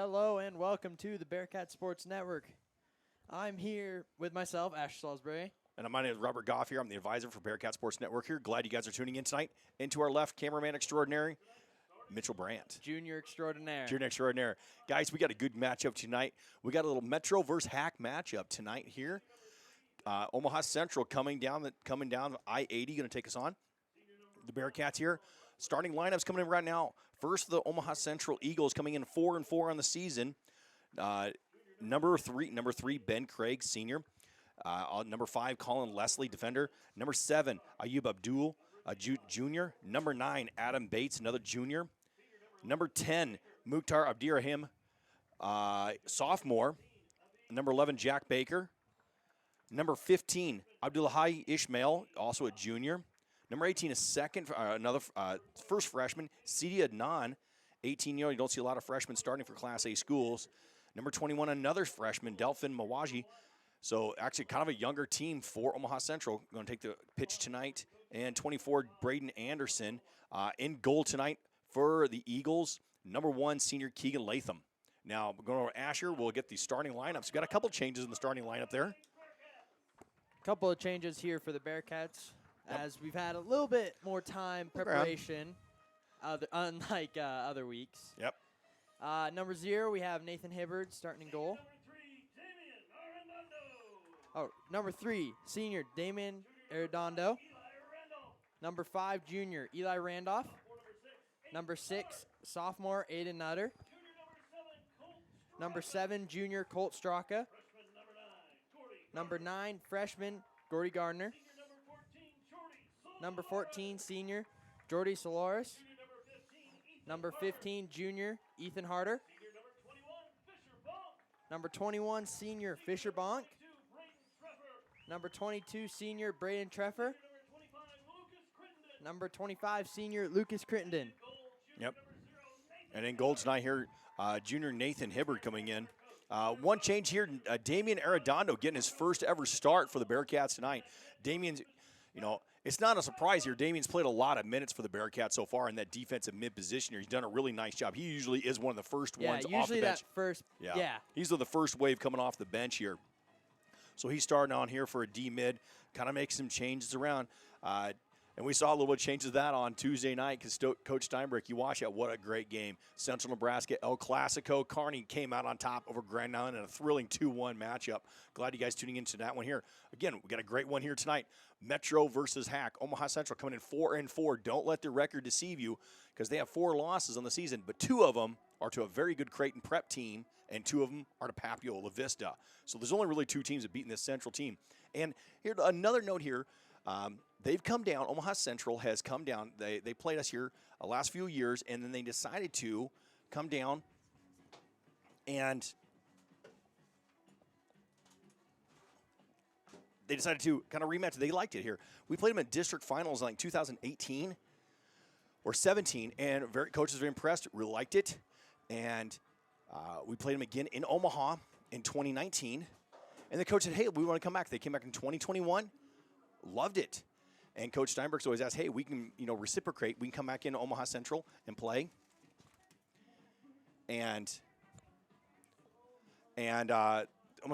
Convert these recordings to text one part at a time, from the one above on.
Hello and welcome to the Bearcat Sports Network. I'm here with myself, Ash Salisbury. And my name is Robert Goff here. I'm the advisor for Bearcat Sports Network here. Glad you guys are tuning in tonight. And to our left, cameraman extraordinary, Mitchell Brandt. Junior extraordinaire. Junior extraordinaire. Guys, we got a good matchup tonight. We got a little Metro versus Hack matchup tonight here. Omaha Central coming down I-80, going to take us on. The Bearcats here. Starting lineups coming in right now. First, the Omaha Central Eagles coming in 4-4 on the season. Number three, Ben Craig, senior. Number 5, Colin Leslie, defender. Number 7, Ayub Abdul, junior. Number 9, Adam Bates, another junior. Number 10, Mukhtar Abdirahim, sophomore. Number 11, Jack Baker. Number 15, Abdullahi Ishmael, also a junior. Number 18 is first freshman, Sidi Adnan, 18-year-old. You don't see a lot of freshmen starting for Class A schools. Number 21, another freshman, Delphin Mawaji. So actually kind of a younger team for Omaha Central. Going to take the pitch tonight. And 24, Braden Anderson. In goal tonight for the Eagles, number 1, senior Keegan Latham. Now, going over to Asher, we'll get the starting lineups. We've got a couple changes in the starting lineup there. Couple of changes here for the Bearcats, as we've had a little bit more time preparation, unlike other weeks. Yep. Number 0, we have Nathan Hibbard starting in goal. Number 3, senior Damien Arredondo. Number 5, junior Eli Randolph. Number 6, sophomore Aiden Nutter. Number 7, junior Colt Straka. Number 9, freshman Gordy Gardner. Number 14, senior Jordy Solaris. Number 15, junior Ethan Harder. Number 21, senior Fisher Bonk. Number 22, senior Braden Treffer. Number 25, senior Lucas Crittenden. Yep. And in goal tonight here, junior Nathan Hibbard coming in. One change here, Damian Arredondo getting his first ever start for the Bearcats tonight. Damian's, it's not a surprise here. Damian's played a lot of minutes for the Bearcats so far in that defensive mid position here. He's done a really nice job. He usually is one of the first ones off the bench. Usually that first, He's the first wave coming off the bench here. So he's starting on here for a D mid, kind of makes some changes around. And we saw a little bit of changes of that on Tuesday night because Coach Steinberg, you watch that, what a great game. Central Nebraska, El Clasico. Kearney came out on top over Grand Island in a thrilling 2-1 matchup. Glad you guys tuning into that one here. Again, we got a great one here tonight. Metro versus Hack. Omaha Central coming in 4-4. Don't let their record deceive you because they have 4 losses on the season, but 2 of them are to a very good Creighton prep team, and 2 of them are to Papio La Vista. So there's only really 2 teams that beaten this Central team. And here, another note here. They've come down. Omaha Central has come down. They played us here the last few years, and then they decided to come down and they decided to kind of rematch. They liked it here. We played them in district finals in like 2018 or 17, and coaches were impressed, really liked it. And we played them again in Omaha in 2019, and the coach said, hey, we want to come back. They came back in 2021, loved it. And Coach Steinberg's always asked, hey, we can, reciprocate. We can come back into Omaha Central and play. And Omaha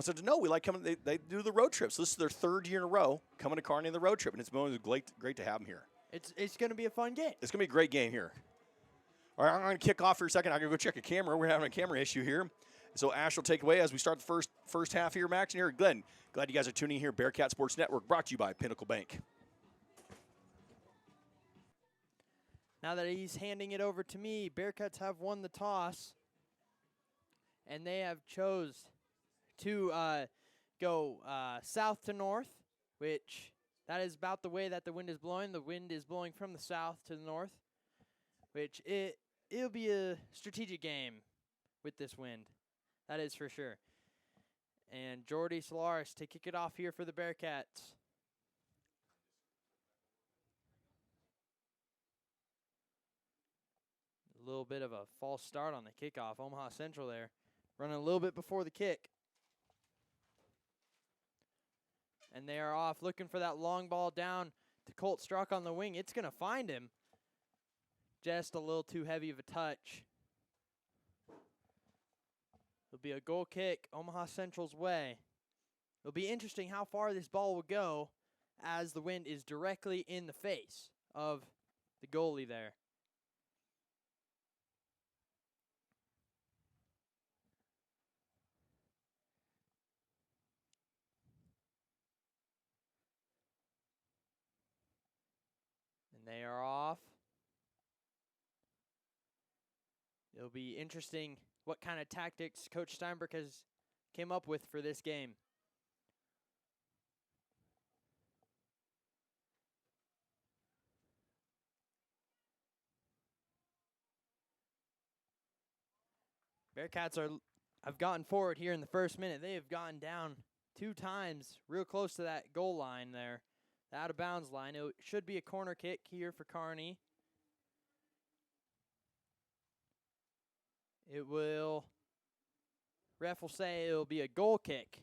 said, no, we like coming. They do the road trips. So this is their 3rd year in a row coming to Kearney on the road trip, and it's been great to have them here. It's going to be a fun game. It's going to be a great game here. All right, I'm going to kick off for a second. I'm going to go check a camera. We're having a camera issue here. So Ash will take away as we start the first half here of action here. Glenn, glad you guys are tuning in here. Bearcat Sports Network brought to you by Pinnacle Bank. Now that he's handing it over to me, Bearcats have won the toss, and they have chose to go south to north, which that is about the way that the wind is blowing. The wind is blowing from the south to the north, which it'll be a strategic game with this wind. That is for sure. And Jordy Solaris to kick it off here for the Bearcats. A little bit of a false start on the kickoff. Omaha Central there, running a little bit before the kick. And they are off looking for that long ball down to Colt Struck on the wing. It's going to find him. Just a little too heavy of a touch. It'll be a goal kick Omaha Central's way. It'll be interesting how far this ball will go as the wind is directly in the face of the goalie there. And they are off. It'll be interesting what kind of tactics Coach Steinberg has came up with for this game. Bearcats have gotten forward here in the first minute. They have gotten down 2 times, real close to that goal line there, the out of bounds line. It should be a corner kick here for Kearney. Ref will say it will be a goal kick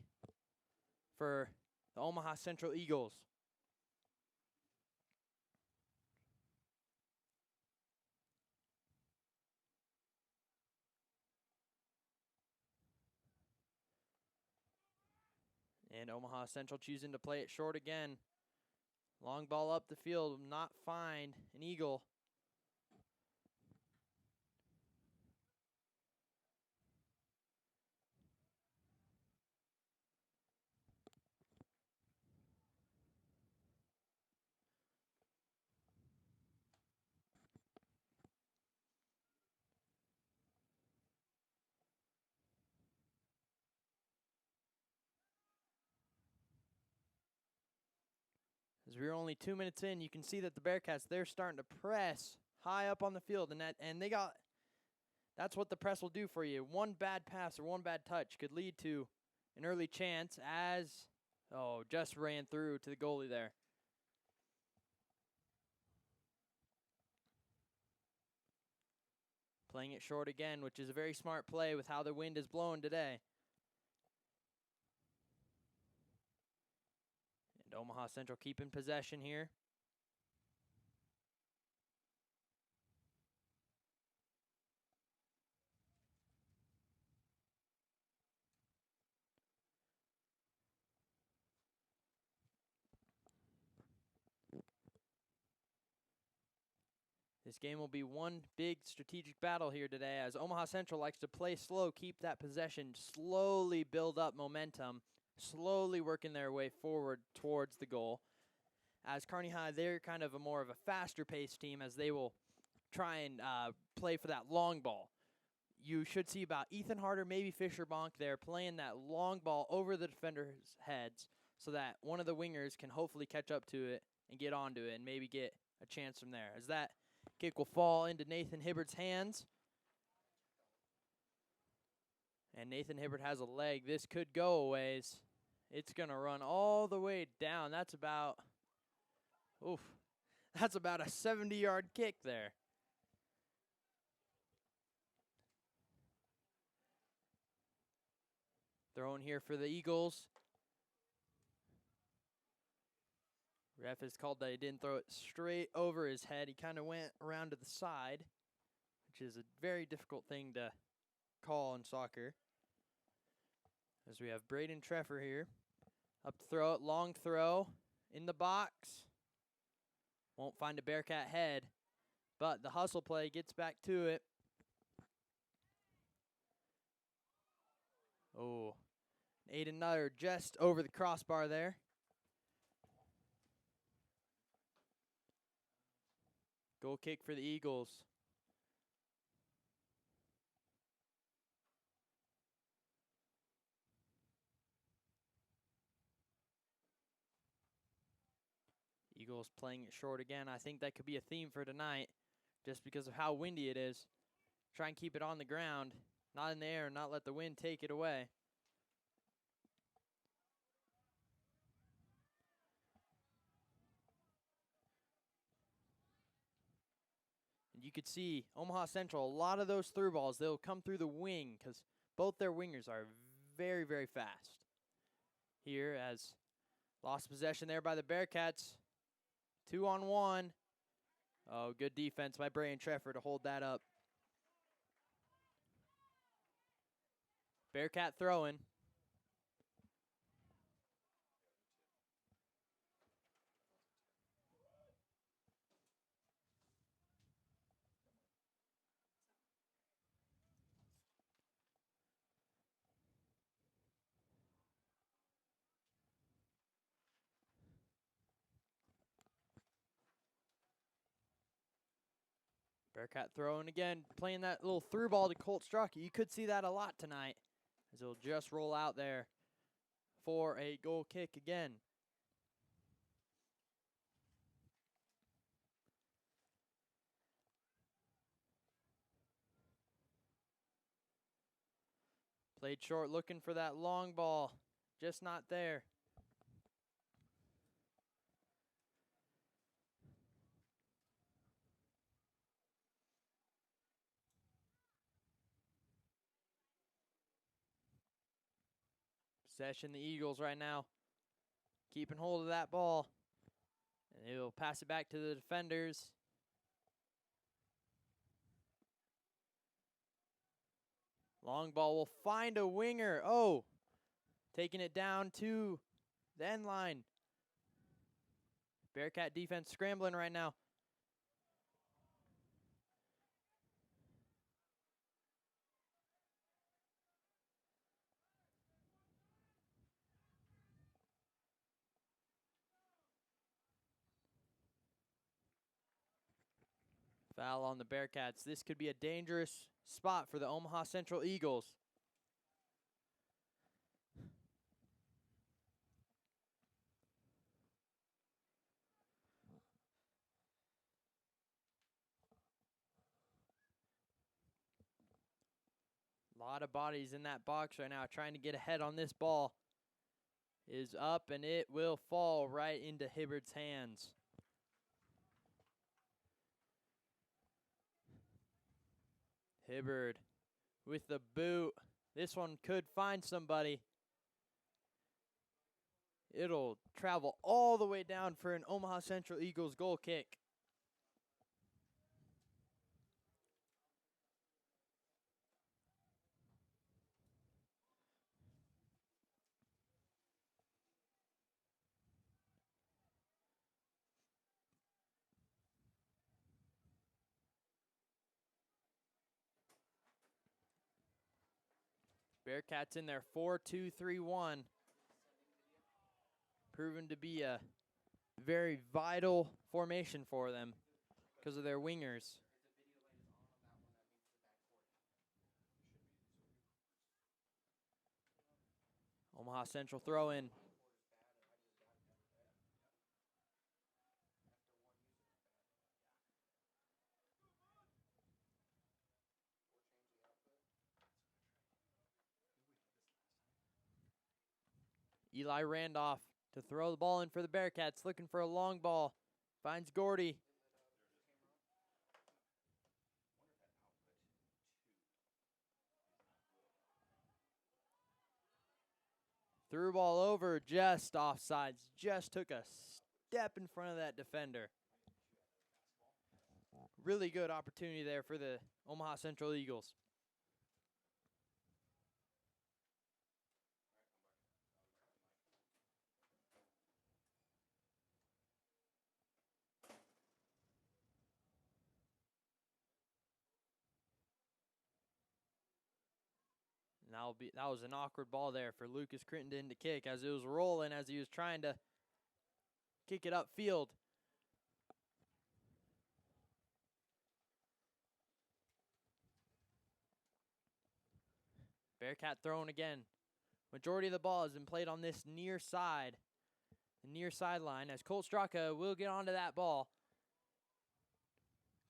for the Omaha Central Eagles. And Omaha Central choosing to play it short again. Long ball up the field, will not find an Eagle. As we're only 2 minutes in, you can see that the Bearcats, they're starting to press high up on the field, and that's what the press will do for you. One bad pass or one bad touch could lead to an early chance just ran through to the goalie there. Playing it short again, which is a very smart play with how the wind is blowing today. And Omaha Central keeping possession here. This game will be one big strategic battle here today as Omaha Central likes to play slow, keep that possession, slowly build up momentum, slowly working their way forward towards the goal. As Kearney High, they're kind of more of a faster paced team as they will try and play for that long ball. You should see about Ethan Harder, maybe Fisher Bonk there playing that long ball over the defenders' heads so that one of the wingers can hopefully catch up to it and get onto it and maybe get a chance from there. As that kick will fall into Nathan Hibbard's hands. And Nathan Hibbard has a leg. This could go a ways. It's going to run all the way down. That's about a 70-yard kick there. Thrown here for the Eagles. Ref has called that he didn't throw it straight over his head. He kind of went around to the side, which is a very difficult thing to call in soccer. As we have Braden Treffer here. Up to throw it, long throw in the box. Won't find a Bearcat head, but the hustle play gets back to it. Oh, Aiden Nutter just over the crossbar there. Goal kick for the Eagles. Eagles playing it short again. I think that could be a theme for tonight just because of how windy it is. Try and keep it on the ground, not in the air, not let the wind take it away. And you could see Omaha Central, a lot of those through balls, they'll come through the wing because both their wingers are very, very fast. Here as lost possession there by the Bearcats. 2-on-1. Oh, good defense by Braden Treffer to hold that up. Bearcat throwing. Bearcat throwing again, playing that little through ball to Colt Straka. You could see that a lot tonight, as he'll just roll out there for a goal kick again. Played short, looking for that long ball, just not there. Possession the Eagles right now. Keeping hold of that ball. And he'll pass it back to the defenders. Long ball will find a winger. Oh, taking it down to the end line. Bearcat defense scrambling right now. Foul on the Bearcats. This could be a dangerous spot for the Omaha Central Eagles. A lot of bodies in that box right now trying to get ahead on this ball. Is up and it will fall right into Hibbard's hands. Hibbard with the boot. This one could find somebody. It'll travel all the way down for an Omaha Central Eagles goal kick. Bearcats in their 4-2-3-1. Proven to be a very vital formation for them because of their wingers. Omaha Central throw in. Eli Randolph to throw the ball in for the Bearcats, looking for a long ball. Finds Gordy. Threw ball over, just offsides. Just took a step in front of that defender. Really good opportunity there for the Omaha Central Eagles. And that was an awkward ball there for Lucas Crittenden to kick as it was rolling as he was trying to kick it upfield. Bearcat throwing again. Majority of the ball has been played on this near side, the near sideline, as Colt Straka will get onto that ball.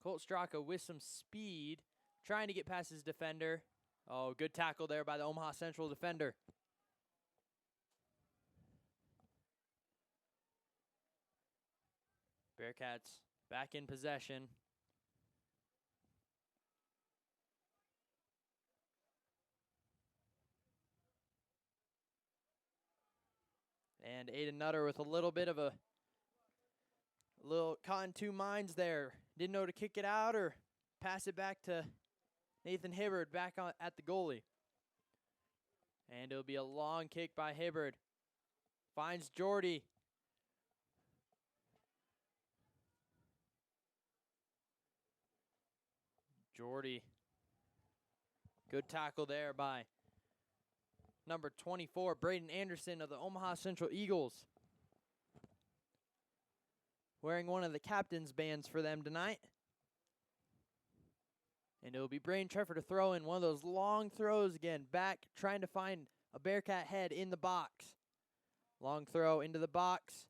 Colt Straka with some speed, trying to get past his defender. Oh, good tackle there by the Omaha Central defender. Bearcats back in possession. And Aiden Nutter with a little bit of a little caught in two minds there. Didn't know to kick it out or pass it back to Nathan Hibbard back on at the goalie. And it'll be a long kick by Hibbard. Finds Jordy. Jordy. Good tackle there by number 24, Braden Anderson of the Omaha Central Eagles. Wearing one of the captain's bands for them tonight. And it'll be Braden Treffer to throw in one of those long throws again. Back, trying to find a Bearcat head in the box. Long throw into the box.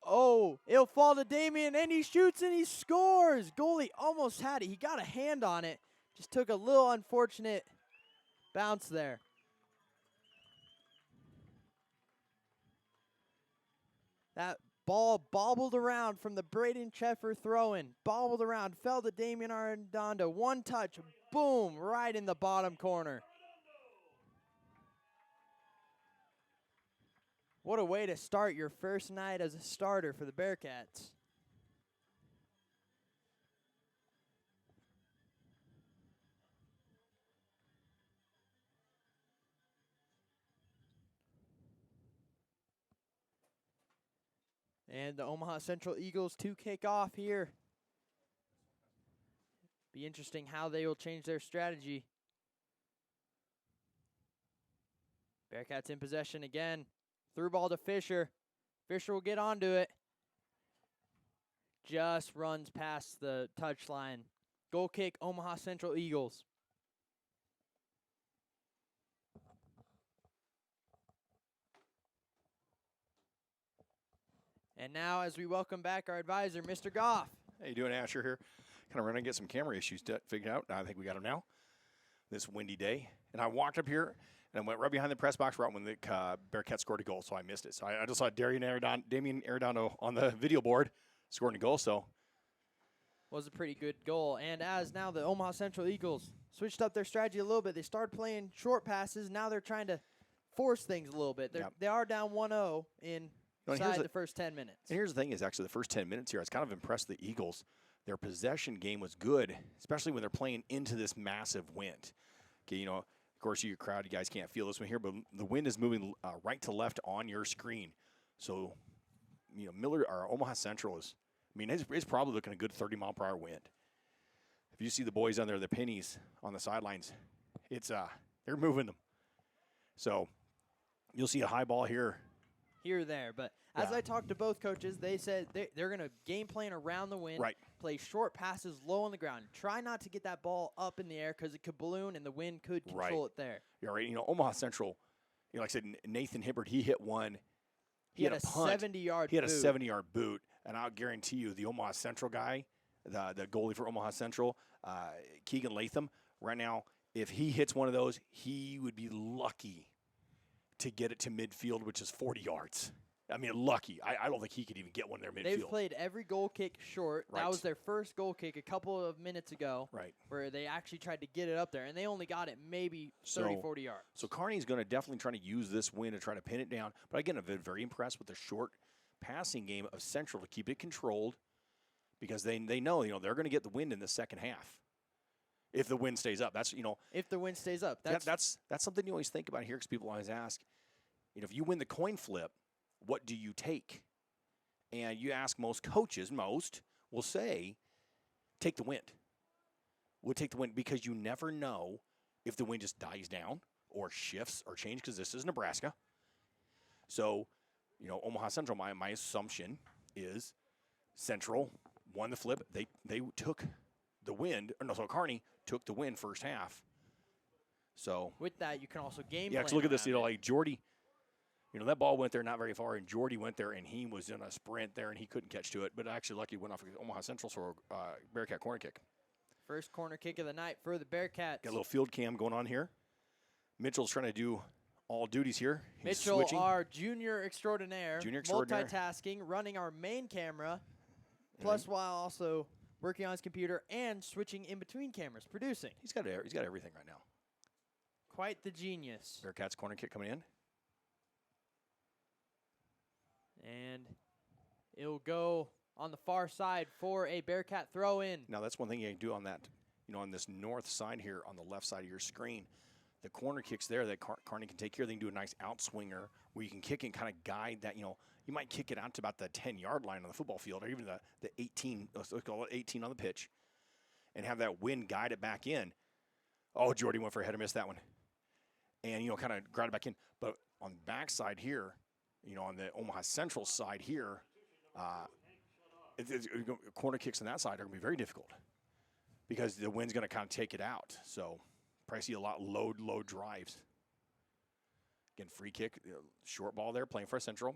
Oh, it'll fall to Damian, and he shoots and he scores. Goalie almost had it. He got a hand on it. Just took a little unfortunate bounce there. That ball bobbled around from the Braden Treffer throw-in. Bobbled around, fell to Damian Arredondo. One touch, boom, right in the bottom corner. What a way to start your first night as a starter for the Bearcats. And the Omaha Central Eagles to kick off here. Be interesting how they will change their strategy. Bearcats in possession again. Through ball to Fisher. Fisher will get onto it. Just runs past the touchline. Goal kick, Omaha Central Eagles. And now as we welcome back our advisor, Mr. Goff. How you doing, Asher here? Kind of running to get some camera issues figured out. I think we got them now. This windy day. And I walked up here, and I went right behind the press box right when the Bearcats scored a goal, so I missed it. So I just saw Damian Arredondo on the video board scoring a goal, so. Was a pretty good goal. And as now the Omaha Central Eagles switched up their strategy a little bit. They started playing short passes. Now they're trying to force things a little bit. They are down 1-0 inside the first 10 minutes. And here's the thing is actually the first 10 minutes here, I was kind of impressed with the Eagles. Their possession game was good, especially when they're playing into this massive wind. Okay, you know, of course, you crowd, you guys can't feel this one here, but the wind is moving right to left on your screen. So, you know, Omaha Central is, I mean, it's probably looking a good 30-mile-per-hour wind. If you see the boys on there, the pennies on the sidelines, it's they're moving them. So, you'll see a high ball here. Here or there, but as I talked to both coaches, they said they're going to game plan around the wind, play short passes low on the ground. Try not to get that ball up in the air because it could balloon and the wind could control it there. You're right. You know, Omaha Central, you know, like I said, Nathan Hibbard, he hit one. He had a punt. 70-yard boot. He had a 70-yard boot, and I'll guarantee you the Omaha Central guy, the goalie for Omaha Central, Keegan Latham, right now, if he hits one of those, he would be lucky to get it to midfield, which is 40 yards. I mean, lucky. I don't think he could even get one there midfield. They've played every goal kick short. Right. That was their first goal kick a couple of minutes ago. Right. Where they actually tried to get it up there, and they only got it maybe 30, 40 yards. So Kearney's going to definitely try to use this win to try to pin it down. But again, I've been very impressed with the short passing game of Central to keep it controlled because they know they're going to get the wind in the second half. If the wind stays up. That's, you know. If the wind stays up. That's something you always think about here because people always ask, you know, if you win the coin flip, what do you take? And you ask most coaches, will say, take the wind. We'll take the wind because you never know if the wind just dies down or shifts or changes because this is Nebraska. So, you know, Omaha Central, my assumption is Central won the flip. They took the wind. So Kearney took the win first half. So with that, you can also game plan. Yeah, because look at this. You know, like Jordy. You know, that ball went there not very far, and Jordy went there, and he was in a sprint there, and he couldn't catch to it. But actually, lucky went off Omaha Central for a Bearcat corner kick. First corner kick of the night for the Bearcats. Got a little field cam going on here. Mitchell's trying to do all duties here. He's Mitchell, switching. our junior extraordinaire, multitasking, running our main camera, plus while also working on his computer and switching in between cameras, producing. He's got everything right now. Quite the genius. Bearcats corner kick coming in. And it'll go on the far side for a Bearcat throw in. Now, that's one thing you can do on that, you know, on this north side here on the left side of your screen. the corner kicks there that Kearney can take care of. They can do a nice outswinger where you can kick and kind of guide that. You might kick it out to about the 10-yard line on the football field, or even the 18, let's call it 18 on the pitch, and have that wind guide it back in. Oh, Jordy went for a header, missed that one. And, kind of guide it back in. But on the backside here, on the Omaha Central side here, corner kicks on that side are going to be very difficult because the wind's going to kind of take it out. So probably see a lot low drives. Again, free kick, short ball there, playing for Central.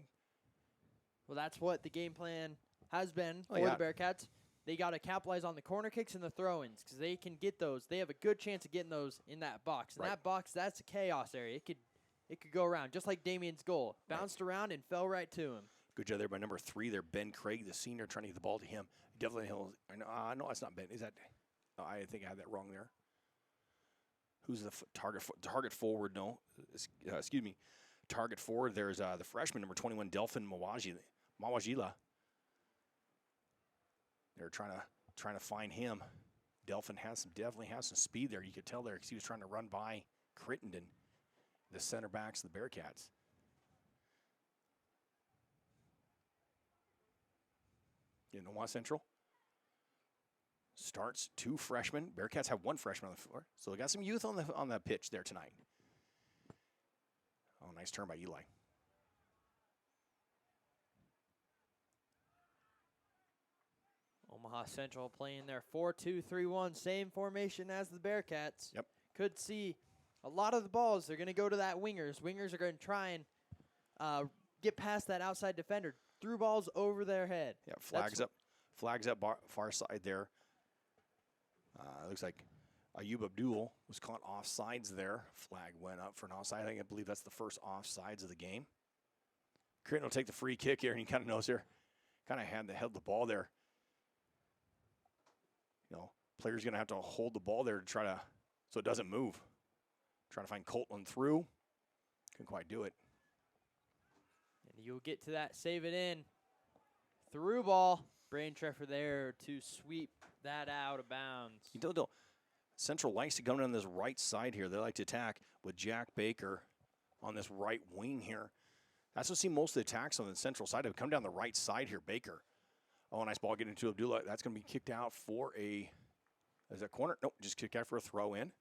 Well, that's what the game plan has been for yeah. the Bearcats. They got to capitalize on the corner kicks and the throw-ins because they can get those. They have a good chance of getting those in that box. And that box, that's a chaos area. It could go around, just like Damien's goal. Bounced around and fell right to him. Good job there by number 3 there, Ben Craig, the senior, trying to get the ball to him. Definitely Hill. No, that's not Ben. Is that? Oh, I think I had that wrong there. Who's the target forward? No, excuse me. Target forward. There's the freshman, number 21, Delphin Mawajila. They're trying to find him. Delphin definitely has some speed there. You could tell there because he was trying to run by Crittenden, the center backs of the Bearcats. In Omaha Central starts 2 freshmen. Bearcats have 1 freshman on the floor, so they got some youth on the pitch there tonight. Oh, nice turn by Eli. Omaha Central playing their 4-2-3-1, same formation as the Bearcats. Yep. Could see a lot of the balls. They're going to go to that wingers. Wingers are going to try and get past that outside defender. Threw balls over their head. Yeah, flags up far side there. Looks like Ayub Abdul was caught offsides there. Flag went up for an offside. I believe that's the first offsides of the game. Creighton will take the free kick here, and he kind of knows there. Kind of held the ball there. Player's going to have to hold the ball there to so it doesn't move. Trying to find Coltland through. Couldn't quite do it. And you'll get to that, save it in. Through ball. Brain Treffer there to sweep that out of bounds. Central likes to come on this right side here. They like to attack with Jack Baker on this right wing here. That's what see most of the attacks on the Central side. Have come down the right side here, Baker. Oh, nice ball getting to Abdullah. That's going to be kicked out for is that corner? Nope, just kicked out for a throw in.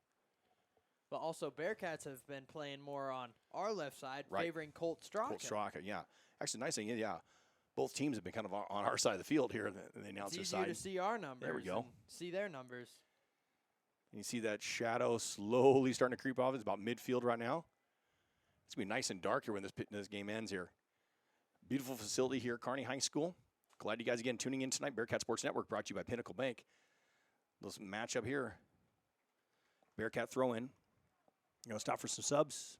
But also, Bearcats have been playing more on our left side, favoring Colt Straka. Colt Straka, yeah. Actually, nice thing, yeah. Both teams have been kind of on our side of the field here, the announcer side. It's easier to see our numbers. There we go. And see their numbers. And you see that shadow slowly starting to creep off. It's about midfield right now. It's going to be nice and dark here when this game ends here. Beautiful facility here at Kearney High School. Glad you guys again tuning in tonight. Bearcat Sports Network brought to you by Pinnacle Bank. This matchup here. Bearcat throw in. Stop for some subs.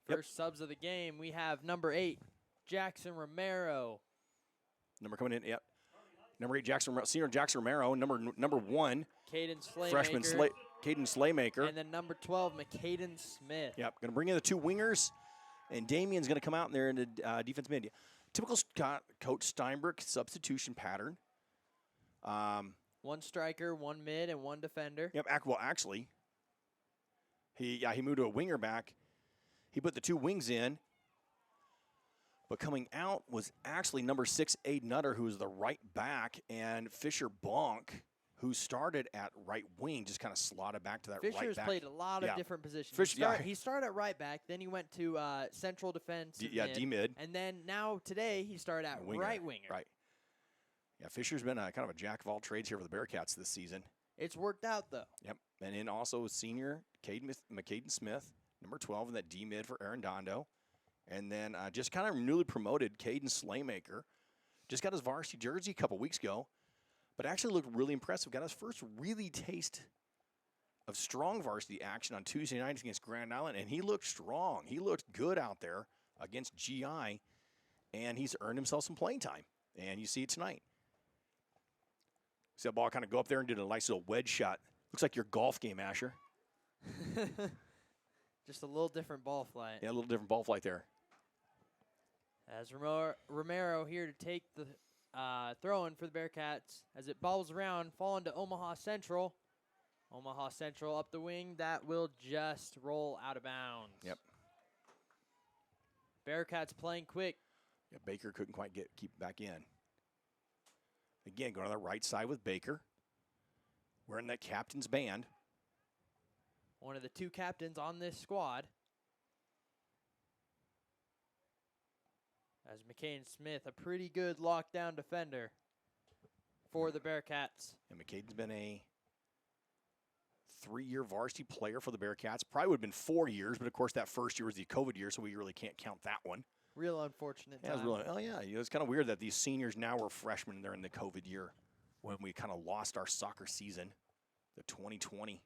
First subs of the game, we have number 8, Jackson Romero. Number coming in, yep. Number 8, senior Jackson Romero. Number 1, Caden Slaymaker. freshman Caden Slaymaker. And then number 12, McCaden Smith. Yep, going to bring in the 2 wingers. And Damien's going to come out in there in the defense mid. Typical Coach Steinberg substitution pattern. 1 striker, 1 mid, and 1 defender. Yep. Well, actually, he moved to a winger back. He put the 2 wings in, but coming out was actually number 6, Aiden Nutter, who was the right back, and Fisher Bonk, who started at right wing, just kind of slotted back to that right back. Fisher's played a lot of different positions. He started at right back, then he went to central defense. D-mid. And then now today he started at right winger. Right. Yeah, Fisher's been kind of a jack of all trades here for the Bearcats this season. It's worked out, though. Yep. And then also senior McCaden Smith, number 12 in that D-mid for Arredondo. And then just kind of newly promoted Caden Slaymaker. Just got his varsity jersey a couple weeks ago, but actually looked really impressive. Got his first really taste of strong varsity action on Tuesday night against Grand Island, and he looked strong. He looked good out there against GI, and he's earned himself some playing time. And you see it tonight. See that ball kind of go up there and did a nice little wedge shot. Looks like your golf game, Asher. Just a little different ball flight. Yeah, a little different ball flight there. As Romero here to take the throw-in for the Bearcats as it bobbles around, falling to Omaha Central. Omaha Central up the wing. That will just roll out of bounds. Yep. Bearcats playing quick. Yeah, Baker couldn't quite keep back in. Again, going to the right side with Baker. Wearing that captain's band. One of the 2 captains on this squad. As McCain Smith, a pretty good lockdown defender for the Bearcats. And McCain's been a 3-year varsity player for the Bearcats. Probably would have been 4 years, but of course that first year was the COVID year, so we really can't count that one. Real unfortunate Yeah, time. it was really, it's kind of weird that these seniors now were freshmen during the COVID year when we kind of lost our soccer season, the 2020.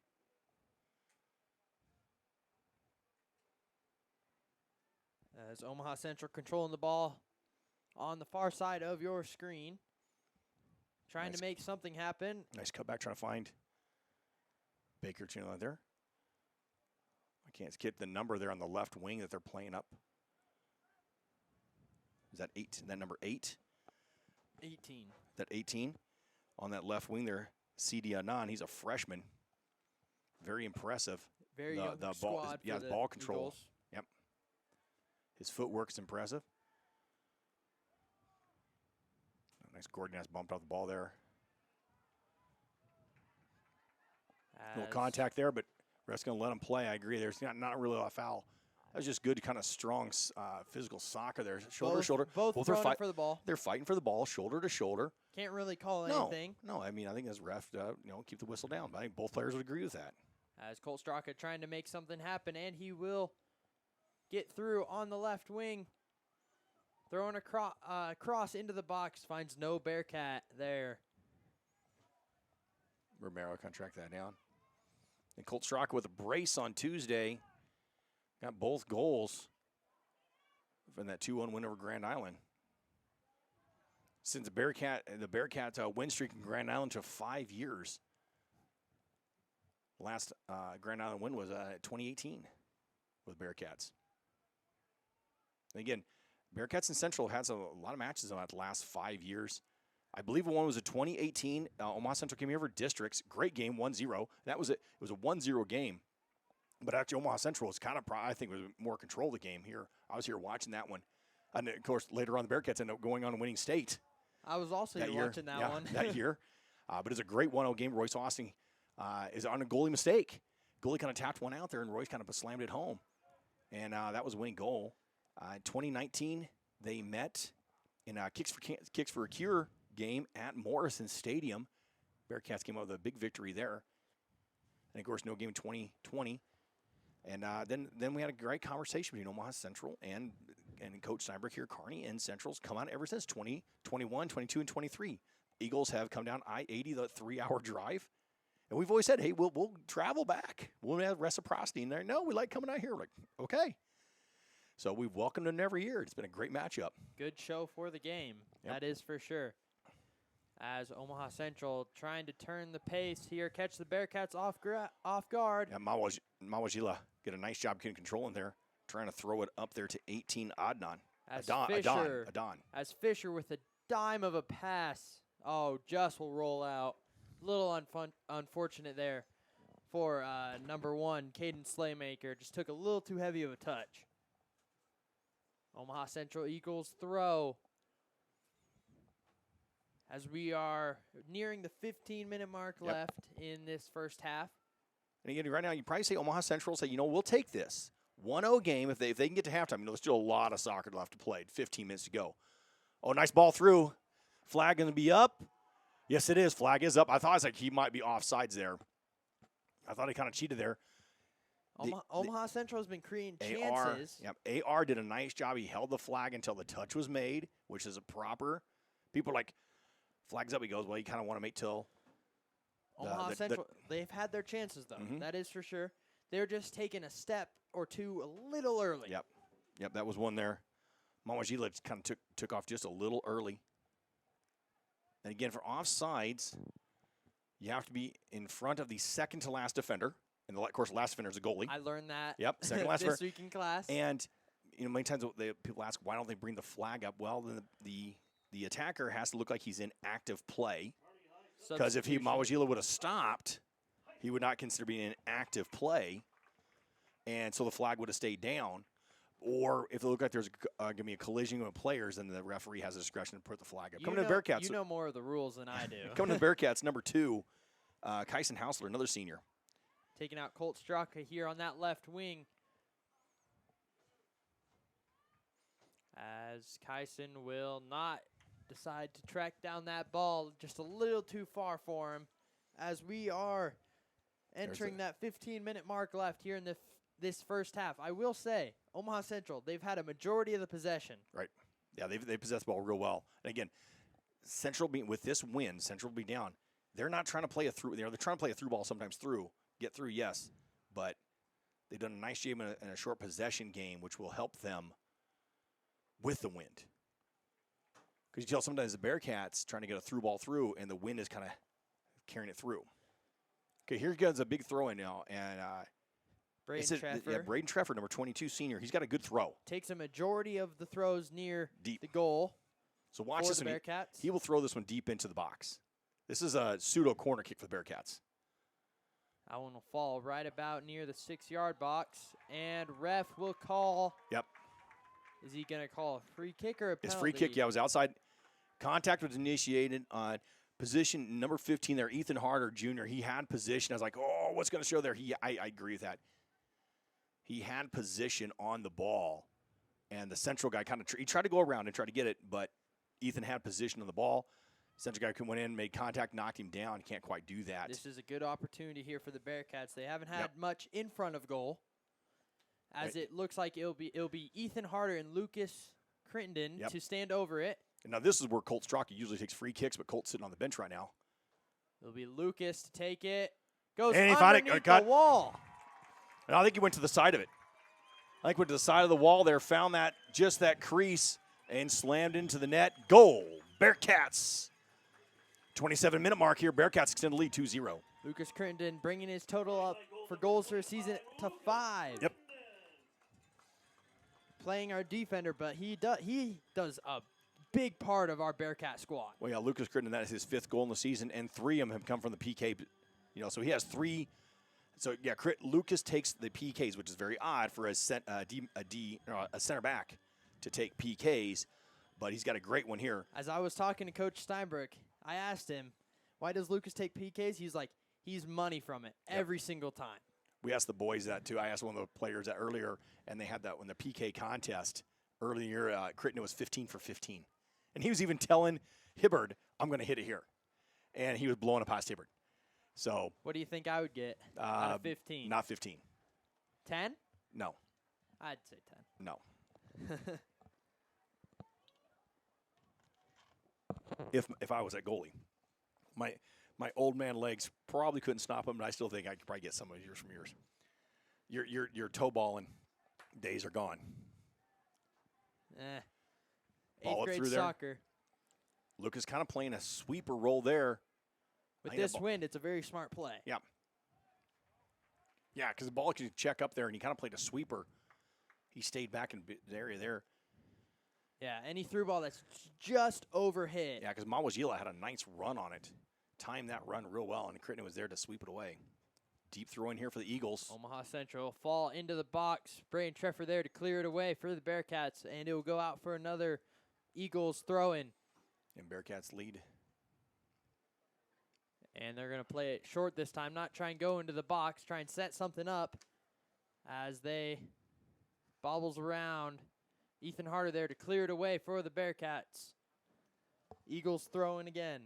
As Omaha Central controlling the ball on the far side of your screen. Trying to make something happen. Nice cutback, trying to find Baker Chino there. I can't get the number there on the left wing that they're playing up. Is that 8? That number 8? 18. That 18 on that left wing there. C.D. Anand, he's a freshman. Very impressive. Very young the squad ball, for his the ball control. Eagles. Yep. His footwork's impressive. Nice Gordon has bumped off the ball there. No contact there, but ref's going to let him play. I agree. There's not really a foul. That was just good, kind of strong physical soccer there. Shoulder to shoulder. Both are throwing it for the ball. They're fighting for the ball, shoulder to shoulder. Can't really call anything. No, I mean, I think as ref, keep the whistle down. But I think both players would agree with that. As Colt Straka trying to make something happen, and he will get through on the left wing. Throwing a cross into the box, finds no Bearcat there. Romero can track that down. And Colt Straka with a brace on Tuesday. Got both goals from that 2-1 win over Grand Island. Since the Bearcats win streak in Grand Island to 5 years. Last Grand Island win was 2018 with Bearcats. And again, Bearcats and Central has a lot of matches in the last 5 years. I believe one was a 2018. Omaha Central came here for districts. Great game, 1-0. It was a 1-0 game. But actually, Omaha Central was kind of, I think, was more control of the game here. I was here watching that one. And, of course, later on, the Bearcats ended up going on and winning state. I was also watching that one. that year. But it's a great 1-0 game. Royce Austin is on a goalie mistake. Goalie kind of tapped one out there, and Royce kind of slammed it home. And that was a winning goal. 2019, they met in a Kicks for a Cure game at Morrison Stadium. Bearcats came out with a big victory there. And, of course, no game in 2020. And then we had a great conversation between Omaha Central and Coach Steinberg here. Kearney and Central's come out ever since 20, 21, 22, and 23. Eagles have come down I-80, the 3-hour drive. And we've always said, hey, we'll travel back. We'll have reciprocity in there. No, we like coming out here. We're like, okay. So we've welcomed them every year. It's been a great matchup. Good show for the game. Yep. That is for sure. As Omaha Central trying to turn the pace here, catch the Bearcats off guard. Yeah, Mawajila get a nice job getting control in there, trying to throw it up there to 18 Adnan. Adon. As Fisher with a dime of a pass. Oh, just will roll out. Little unfortunate there for number 1, Caden Slaymaker. Just took a little too heavy of a touch. Omaha Central Eagles throw. As we are nearing the 15-minute mark left in this first half. And again, right now, you probably say Omaha Central say, we'll take this. 1-0 game, if they can get to halftime. There's still a lot of soccer left to play. 15 minutes to go. Oh, nice ball through. Flag going to be up. Yes, it is. Flag is up. I thought he might be offsides there. I thought he kind of cheated there. Omaha Central has been creating chances. AR did a nice job. He held the flag until the touch was made, which is a proper. People are like, flag's up. He goes, well, you kind of want to make till. Omaha Central, they've had their chances, though. Mm-hmm. That is for sure. They're just taking a step or two a little early. Yep, that was one there. Mamajila kind of took off just a little early. And again, for offsides, you have to be in front of the second-to-last defender. And, of course, last defender is a goalie. I learned that second-last this week in class. And, many times people ask, why don't they bring the flag up? Well, then the attacker has to look like he's in active play. Because if Mawajila would have stopped, he would not consider being an active play, and so the flag would have stayed down. Or if it looked like there's going to be a collision of players, then the referee has the discretion to put the flag up. Coming to the Bearcats. You know more of the rules than I do. Coming to the Bearcats, number 2, Kyson Hausler, another senior. Taking out Colt Straka here on that left wing. As Kyson will not decide to track down that ball just a little too far for him. As we are entering that 15-minute mark left here in this first half. I will say, Omaha Central, they've had a majority of the possession. Right. Yeah, they possess the ball real well. And again, Central with this win, Central will be down. They're not trying to play a through. They're trying to play a through ball sometimes get through, yes. But they've done a nice job in a short possession game, which will help them with the wind. Because you tell sometimes the Bearcats trying to get a through ball through, and the wind is kind of carrying it through. Okay, here goes a big throw in now. And Braden Treffer. Yeah, Braden Treffer, number 22 senior. He's got a good throw. Takes a majority of the throws near deep the goal. So watch this one. Bearcats. He will throw this one deep into the box. This is a pseudo corner kick for the Bearcats. That one will fall right about near the 6-yard box, and ref will call. Yep. Is he going to call a free kick or a penalty? It's free kick. Yeah, it was outside. Contact was initiated on position number 15 there, Ethan Harder Jr. He had position. I was like, oh, what's going to show there? I agree with that. He had position on the ball, and the Central guy he tried to go around and try to get it, but Ethan had position on the ball. Central guy went in, made contact, knocked him down. He can't quite do that. This is a good opportunity here for the Bearcats. They haven't had much in front of goal, as it looks like it'll be Ethan Harder and Lucas Crittenden to stand over it. And now this is where Colt Straka usually takes free kicks, but Colt's sitting on the bench right now. It'll be Lucas to take it. Goes and underneath the wall. And I think he went to the side of it. I think went to the side of the wall there, found just that crease, and slammed into the net. Goal, Bearcats. 27-minute mark here. Bearcats extend the lead 2-0. Lucas Crittenden bringing his total up for goals for a season to 5. Yep. Playing our defender, but he does a big part of our Bearcat squad. Well, yeah, Lucas Crittenden, that is his 5th goal in the season, and 3 of them have come from the PK. So he has 3. So, yeah, Lucas takes the PKs, which is very odd for a center back to take PKs, but he's got a great one here. As I was talking to Coach Steinbrook, I asked him, why does Lucas take PKs? He's like, he's money from it every single time. We asked the boys that, too. I asked one of the players that earlier, and they had that when the PK contest earlier. Crittenden was 15 for 15. And he was even telling Hibbard, I'm going to hit it here. And he was blowing it past Hibbard. So, what do you think I would get out of 15? Not 15. 10? No. I'd say 10. No. If I was at goalie, my old man legs probably couldn't stop him, but I still think I could probably get some of yours from yours. Your toe balling days are gone. Ball 8th grade through there. soccer. Lucas kind of playing a sweeper role there. With this wind, it's a very smart play. Yeah. Yeah, because the ball can check up there, and he kind of played a sweeper. He stayed back in the area there. Yeah, any through ball that's just overhit. Yeah, because Mawajila had a nice run on it. Timed that run real well, and Crittenden was there to sweep it away. Deep throw in here for the Eagles. Omaha Central fall into the box. Braden Treffer there to clear it away for the Bearcats, and it will go out for another Eagles throw-in. And Bearcats lead. And they're going to play it short this time, not try and go into the box, try and set something up as they bobbles around. Ethan Harder there to clear it away for the Bearcats. Eagles throwing again.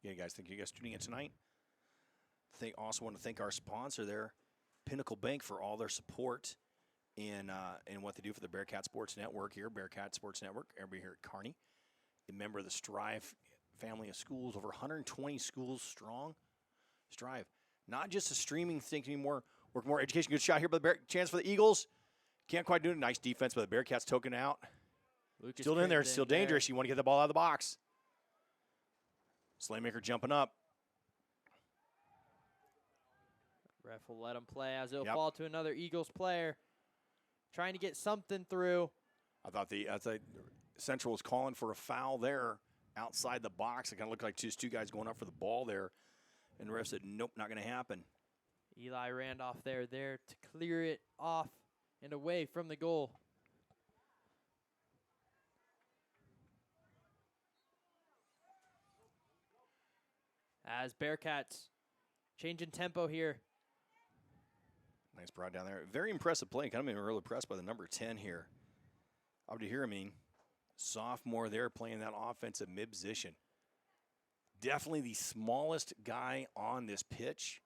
Yeah, guys, thank you guys tuning in tonight. Also want to thank our sponsor there, Pinnacle Bank, for all their support in what they do for the Bearcat Sports Network here, Bearcat Sports Network, everybody here at Kearney. A member of the Strive family of schools, over 120 schools strong. Strive, not just a streaming thing anymore, work more education. Good shot here by the chance for the Eagles. Can't quite do it. Nice defense by the Bearcats, token out. Lucas still in there, still dangerous. You want to get the ball out of the box. Slaymaker jumping up. Ref will let him play as it'll fall to another Eagles player. Trying to get something through. I thought Central was calling for a foul there outside the box. It kind of looked like just two guys going up for the ball there. And the ref said, nope, not going to happen. Eli Randolph there to clear it off and away from the goal. As Bearcats changing tempo here. Nice broad down there. Very impressive play. Kind of been real impressed by the number 10 here. Abdihiramine, sophomore there, playing that offensive mid position. Definitely the smallest guy on this pitch,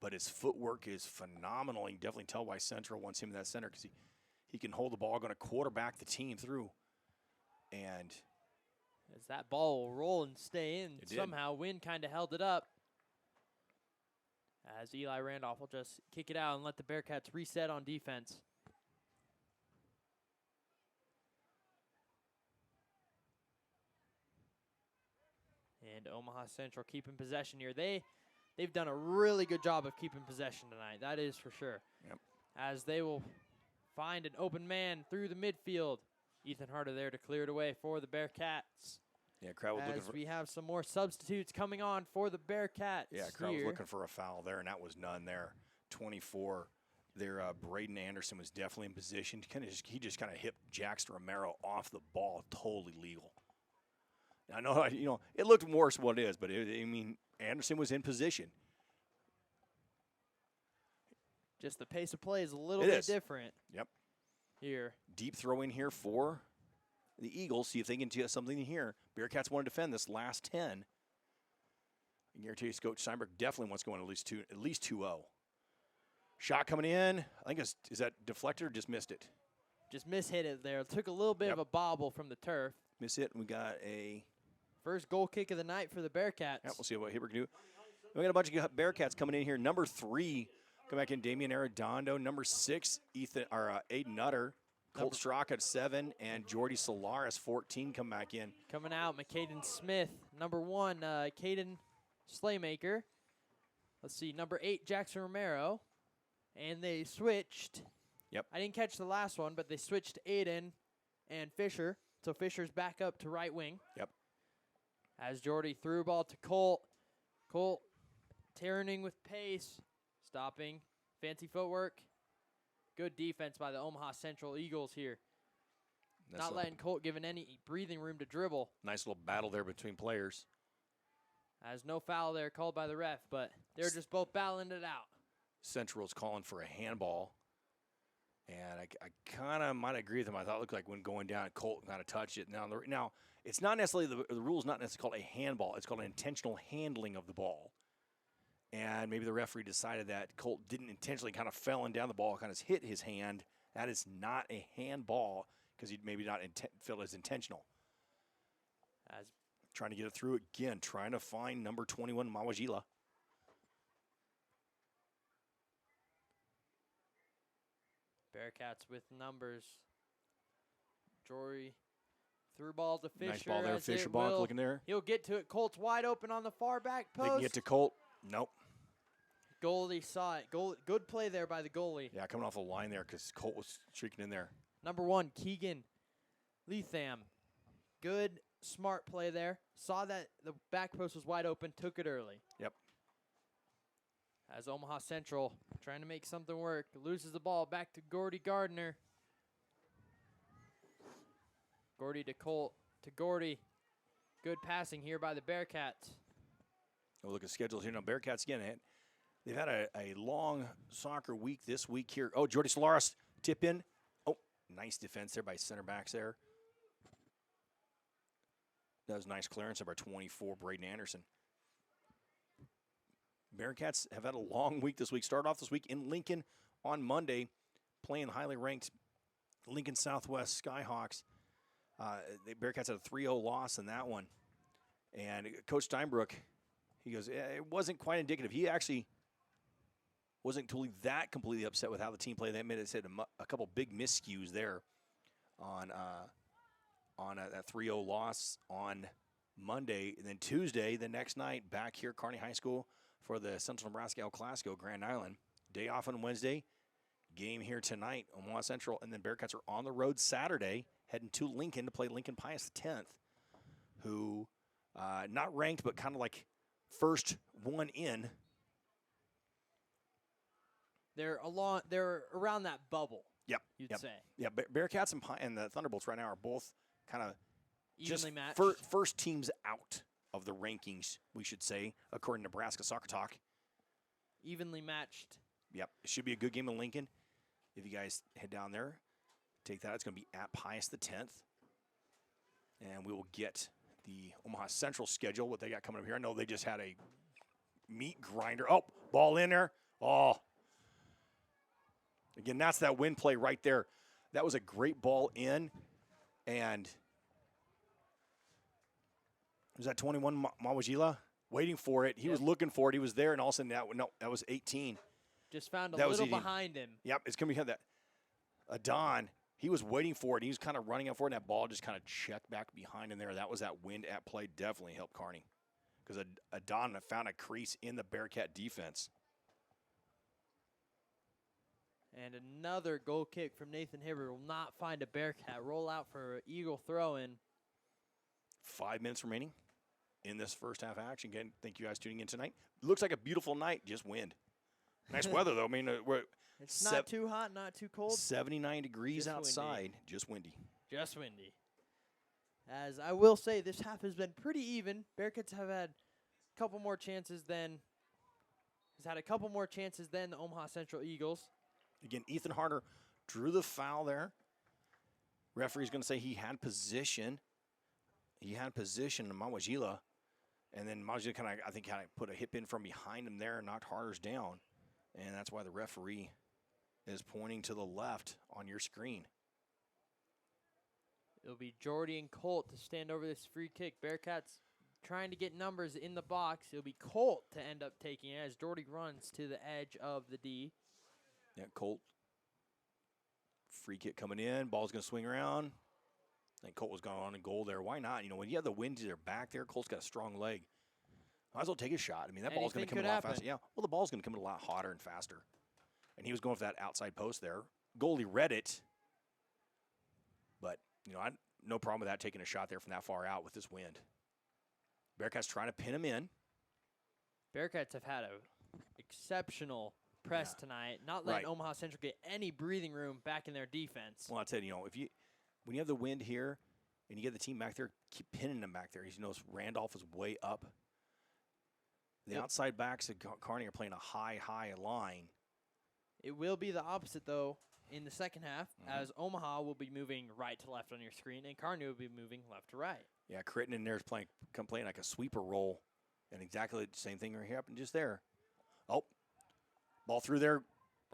but his footwork is phenomenal. You can definitely tell why Central wants him in that center, because he can hold the ball, going to quarterback the team through. And as that ball will roll and stay in, somehow wind kind of held it up. As Eli Randolph will just kick it out and let the Bearcats reset on defense. And Omaha Central keeping possession here. They've done a really good job of keeping possession tonight. That is for sure. Yep. As they will find an open man through the midfield. Ethan Harder there to clear it away for the Bearcats. Yeah, crowd was looking for. We have some more substitutes coming on for the Bearcats. Yeah, crowd was looking for a foul there, and that was none there. 24. There, Braden Anderson was definitely in position. He just kind of hit Jackson Romero off the ball, totally legal. I know, it looked worse than what it is, but Anderson was in position. Just the pace of play is a little bit different. Yep. Here. Deep throw in here for the Eagles. See if they can get something here. Bearcats want to defend this last 10. I guarantee you, Coach Steinberg definitely wants to go in at least 2-0. Shot coming in. I think is that deflected or just missed it? Just mishit it there. It took a little bit of a bobble from the turf. Miss it. We got a first goal kick of the night for the Bearcats. Yep, we'll see what Hibbert can do. We got a bunch of Bearcats coming in here. Number 3, come back in, Damian Arredondo. Number 6, Aiden Nutter. Colt Straka at 7, and Jordy Solaris, 14, come back in. Coming out, McCaden Smith. Number 1, Caden Slaymaker. Let's see, number 8, Jackson Romero. And they switched. Yep. I didn't catch the last one, but they switched Aiden and Fisher. So Fisher's back up to right wing. Yep. As Jordy threw ball to Colt. Colt turning with pace. Stopping. Fancy footwork. Good defense by the Omaha Central Eagles here. Not letting Colt given any breathing room to dribble. Nice little battle there between players. As no foul there called by the ref, but they're just both battling it out. Central's calling for a handball. And I kind of might agree with him. I thought it looked like when going down, Colt kind of touched it. Now it's not necessarily the rule is not necessarily called a handball. It's called an intentional handling of the ball. And maybe the referee decided that Colt didn't intentionally kind of fell and down the ball, kind of hit his hand. That is not a handball because he maybe not feel as intentional. As trying to get it through again, trying to find number 21, Mawajila. Bearcats with numbers. Jory threw ball to Fisher. Nice ball there, Fisher Bonk looking there. He'll get to it. Colt's wide open on the far back post. They can get to Colt. Nope. Goalie saw it. Good play there by the goalie. Yeah, coming off the line there because Colt was streaking in there. Number 1, Keegan Letham. Good, smart play there. Saw that the back post was wide open, took it early. Yep. As Omaha Central trying to make something work. Loses the ball back to Gordy Gardner. Gordy to Colt to Gordy. Good passing here by the Bearcats. We'll look at schedules here now. Bearcats again. They've had a long soccer week this week here. Oh, Jordy Solaris tip in. Oh, nice defense there by center backs there. That was nice clearance of our 24, Braden Anderson. Bearcats have had a long week this week. Start off this week in Lincoln on Monday, playing highly ranked Lincoln Southwest Skyhawks. The Bearcats had a 3-0 loss in that one. And Coach Steinbrook, he goes, it wasn't quite indicative. He actually wasn't totally that completely upset with how the team played. They made it a couple big miscues there on that 3-0 loss on Monday. And then Tuesday, the next night, back here at Kearney High School for the Central Nebraska El Clasico, Grand Island. Day off on Wednesday. Game here tonight, Omaha Central. And then Bearcats are on the road Saturday, heading to Lincoln to play Lincoln Pius X, who not ranked, but kind of like first one in. They're around that bubble. Yep. You'd say. Yeah, Bearcats and the Thunderbolts right now are both kind of just Evenly matched. first teams out of the rankings, we should say, according to Nebraska Soccer Talk. Evenly matched. Yep. It should be a good game in Lincoln. If you guys head down there, take that. It's going to be at Pius X. And we will get the Omaha Central schedule, what they got coming up here. I know they just had a meat grinder. Oh, ball in there. Oh. Again, that's that win play right there. That was a great ball in. And was that 21 Mawajila? Waiting for it. He was looking for it. He was there, and all of a sudden, that was 18. Just found a That was little 18. behind him. Yep, it's going to be that. Adon, he was waiting for it. He was kind of running up for it, and that ball just kind of checked back behind him there. That was that wind at play. Definitely helped Kearney because Adon found a crease in the Bearcat defense. And another goal kick from Nathan Hibbert will not find a Bearcat. Roll out for an Eagle throw-in. 5 minutes remaining in this first half action. Again, thank you guys tuning in tonight. Looks like a beautiful night, just wind. Nice weather, though. I mean, it's not too hot, not too cold. 79 degrees Just outside, windy. just windy. Just windy. As I will say, this half has been pretty even. Bearcats have had a couple more chances than the Omaha Central Eagles. Again, Ethan Harder drew the foul there. Referee's going to say he had position. He had position in Mawajila. And then Mawajila kind of put a hip in from behind him there and knocked Harder's down. And that's why the referee is pointing to the left on your screen. It'll be Jordy and Colt to stand over this free kick. Bearcats trying to get numbers in the box. It'll be Colt to end up taking it as Jordy runs to the edge of the D. Yeah, Colt. Free kick coming in. Ball's going to swing around. I think Colt was going on in goal there. Why not? You know, when you have the wind to their back there, Colt's got a strong leg. Might as well take a shot. I mean, that ball's going to come in a lot faster. Yeah, well, the ball's going to come in a lot hotter and faster. And he was going for that outside post there. Goalie read it. But, you know, no problem with that, taking a shot there from that far out with this wind. Bearcats trying to pin him in. Bearcats have had an exceptional press tonight, not letting Omaha Central get any breathing room back in their defense. Well, I'll tell you, when you have the wind here and you get the team back there, keep pinning them back there. You know, Randolph is way up. The outside backs at Kearney are playing a high line. It will be the opposite, though, in the second half, as Omaha will be moving right to left on your screen, and Kearney will be moving left to right. Yeah, Crittenden there is playing like a sweeper role, and exactly the same thing happened just there. Oh, ball through there.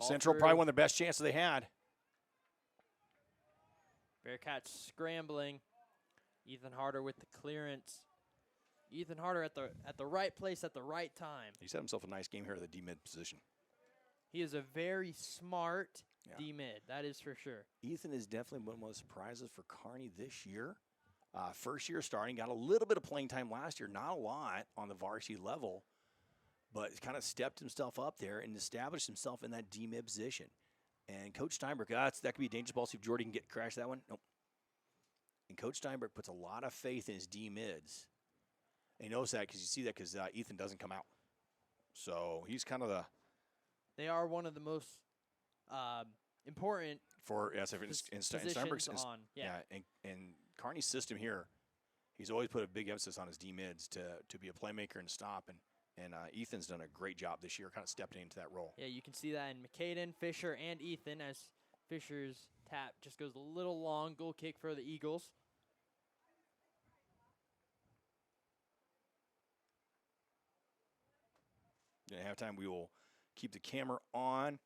Central probably one of the best chances they had. Bearcats scrambling. Ethan Harder with the clearance. Ethan Harder at the right place at the right time. He set himself a nice game here at the D-mid position. He is a very smart D-mid, that is for sure. Ethan is definitely one of the surprises for Kearney this year. First year starting, got a little bit of playing time last year, not a lot on the varsity level, but he's kind of stepped himself up there and established himself in that D-mid position. And Coach Steinberg, that could be a dangerous ball. See if Jordy can crash that one. Nope. And Coach Steinberg puts a lot of faith in his D-mids. And he knows that because you see that because Ethan doesn't come out. So he's kind of the... They are one of the most important in Steinberg's on. And Kearney's system here, he's always put a big emphasis on his D-mids to be a playmaker and stop. And Ethan's done a great job this year, kind of stepping into that role. Yeah, you can see that in McCaden, Fisher, and Ethan as Fisher's tap just goes a little long. Goal kick for the Eagles. At halftime, we will keep the camera on.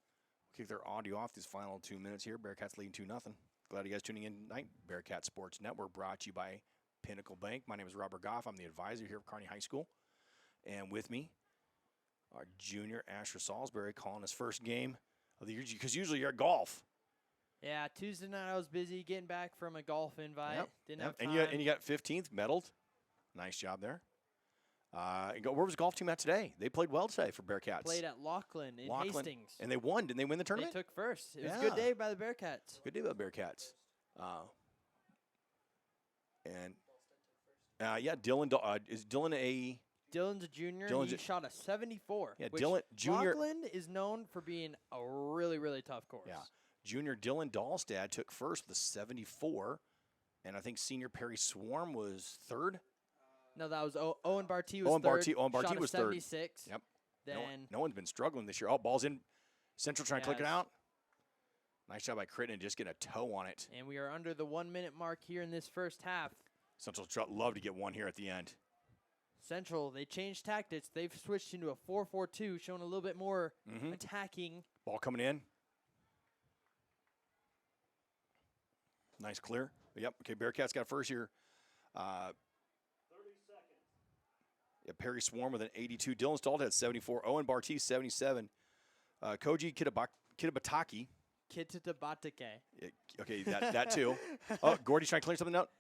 Kick their audio off these final 2 minutes here. Bearcats leading 2-0. Glad you guys tuning in tonight. Bearcat Sports Network brought to you by Pinnacle Bank. My name is Robert Goff. I'm the advisor here at Kearney High School. And with me, our junior Asher Salisbury calling his first game of the year, because usually you're at golf. Yeah, Tuesday night I was busy getting back from a golf invite. Didn't have time. And you got 15th, medaled. Nice job there. Where was the golf team at today? They played well today for Bearcats. Played at Laughlin in Hastings. And they won. Didn't they win the tournament? They took first. It was a good day by the Bearcats. Good day by the Bearcats. And Yeah, Dylan. Is Dylan a? Dylan's a junior. Dylan's He a- shot a 74. Yeah, which Dylan Junior. Rockland is known for being a really, really tough course. Yeah, Junior Dylan Dahlstad took first with a 74, and I think senior Perry Swarm was third. No, that was Owen Barty was Owen third. Barty- Owen Barty shot a was third. 76. Yep. Then No one's been struggling this year. Oh, ball's in. Central trying to click it Yes. out. Nice job by Crittenden, just getting a toe on it. and we are under the 1 minute mark here in this first half. Central love to get one here at the end. Central, they changed tactics. They've switched into a 4-4-2, showing a little bit more attacking. Ball coming in. Nice clear. Yep. Okay, Bearcats got first here. 30 seconds. Yeah, Perry Swarm with an 82. Dylan Stalled had 74. Owen Barty 77. Koji Kitabataki. Kitatabatake. Okay, that too. Oh, Gordy's trying to clear something out.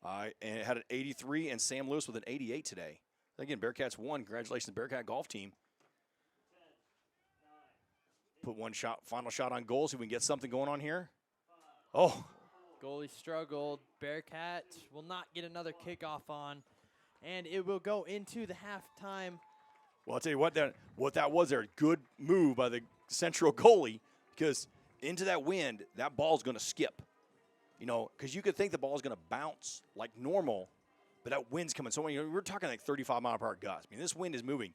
And it had an 83, and Sam Lewis with an 88 today. Again, Bearcats won. Congratulations, Bearcat golf team. 10, 9, put one shot, final shot on goal, so we can get something going on here. Oh. Goalie struggled. Bearcats will not get another kickoff on, and it will go into the halftime. Well, I'll tell you what that was there. Good move by the Central goalie, because into that wind, that ball's going to skip. You know, because you could think the ball is going to bounce like normal, but that wind's coming. So we're talking like 35-mile-per-hour gusts. I mean, this wind is moving,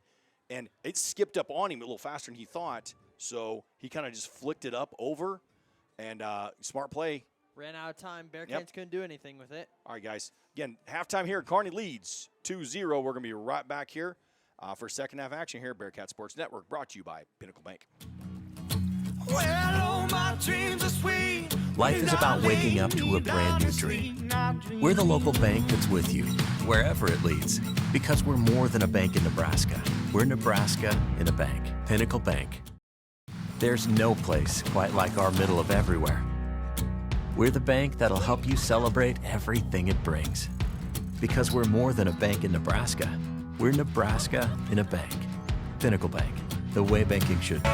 and it skipped up on him a little faster than he thought. So he kind of just flicked it up over, and smart play. Ran out of time. Bearcats couldn't do anything with it. All right, guys. Again, halftime here. Kearney leads 2-0. We're going to be right back here for second half action here at Bearcat Sports Network, brought to you by Pinnacle Bank. Well, all my dreams are sweet. Life is about waking up to a brand new dream. We're the local bank that's with you, wherever it leads, because we're more than a bank in Nebraska. We're Nebraska in a bank. Pinnacle Bank. There's no place quite like our middle of everywhere. We're the bank that'll help you celebrate everything it brings. Because we're more than a bank in Nebraska. We're Nebraska in a bank. Pinnacle Bank, the way banking should be.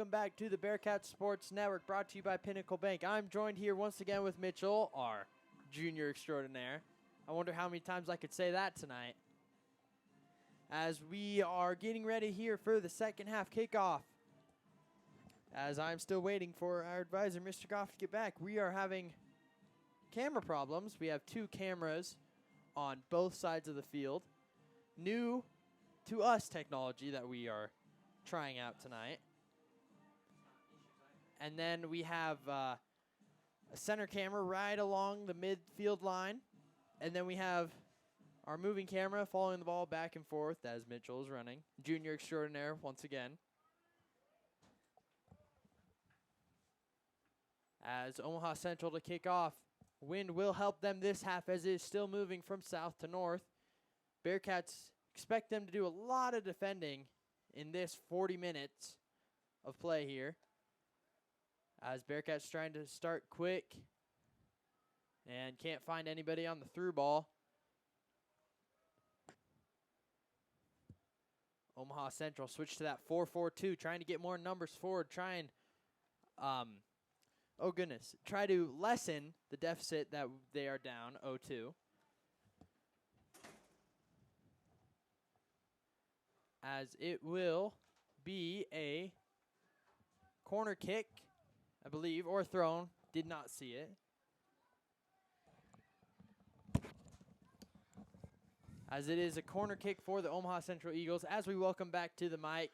welcome back to the Bearcat Sports Network, brought to you by Pinnacle Bank. I'm joined here once again with Mitchell, our junior extraordinaire. I wonder how many times I could say that tonight. As we are getting ready here for the second half kickoff. As I'm still waiting for our advisor, Mr. Goff, to get back, we are having camera problems. We have 2 cameras on both sides of the field. New to us technology that we are trying out tonight. And then we have a center camera right along the midfield line. And then we have our moving camera following the ball back and forth as Mitchell is running. Junior extraordinaire once again. As Omaha Central to kick off. Wind will help them this half as it is still moving from south to north. Bearcats expect them to do a lot of defending in this 40 minutes of play here. As Bearcats trying to start quick and can't find anybody on the through ball. Omaha Central switch to that 4-4-2, trying to get more numbers forward, try to lessen the deficit that they are down 0-2. As it will be a corner kick, I believe, or thrown. Did not see it. As it is a corner kick for the Omaha Central Eagles, as we welcome back to the mic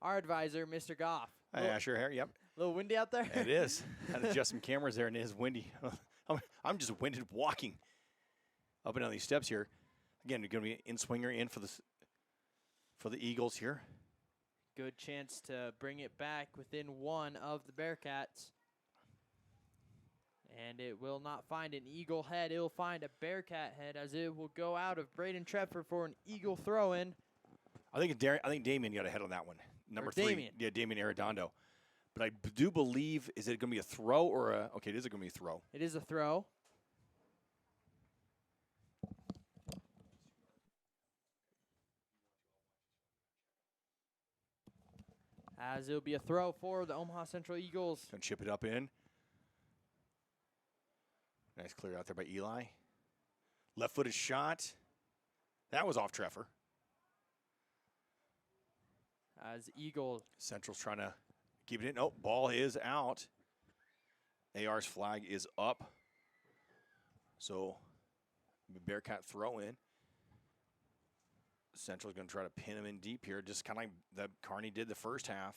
our advisor, Mr. Goff. Hi, Asher here. Yep. A little windy out there? It is. Had to adjust some cameras there, and it is windy. I'm just winded walking up and down these steps here. Again, you're going to be in-swinger in for the Eagles here. Good chance to bring it back within 1 of the Bearcats. And it will not find an Eagle head. It will find a Bearcat head as it will go out of Braden Trepfer for an Eagle throw-in. I think Damien got a head on that one. Number 3. Damien. Yeah, Damien Arredondo. But I do believe, is it going to be a throw or a... Okay, it is going to be a throw. It is a throw. As it'll be a throw for the Omaha Central Eagles. Going to chip it up in. Nice clear out there by Eli. Left-footed shot. That was off Treffer. As Eagle. Central's trying to keep it in. Oh, ball is out. AR's flag is up. So, Bearcat throw in. Central's going to try to pin him in deep here, just kind of like the Kearney did the first half.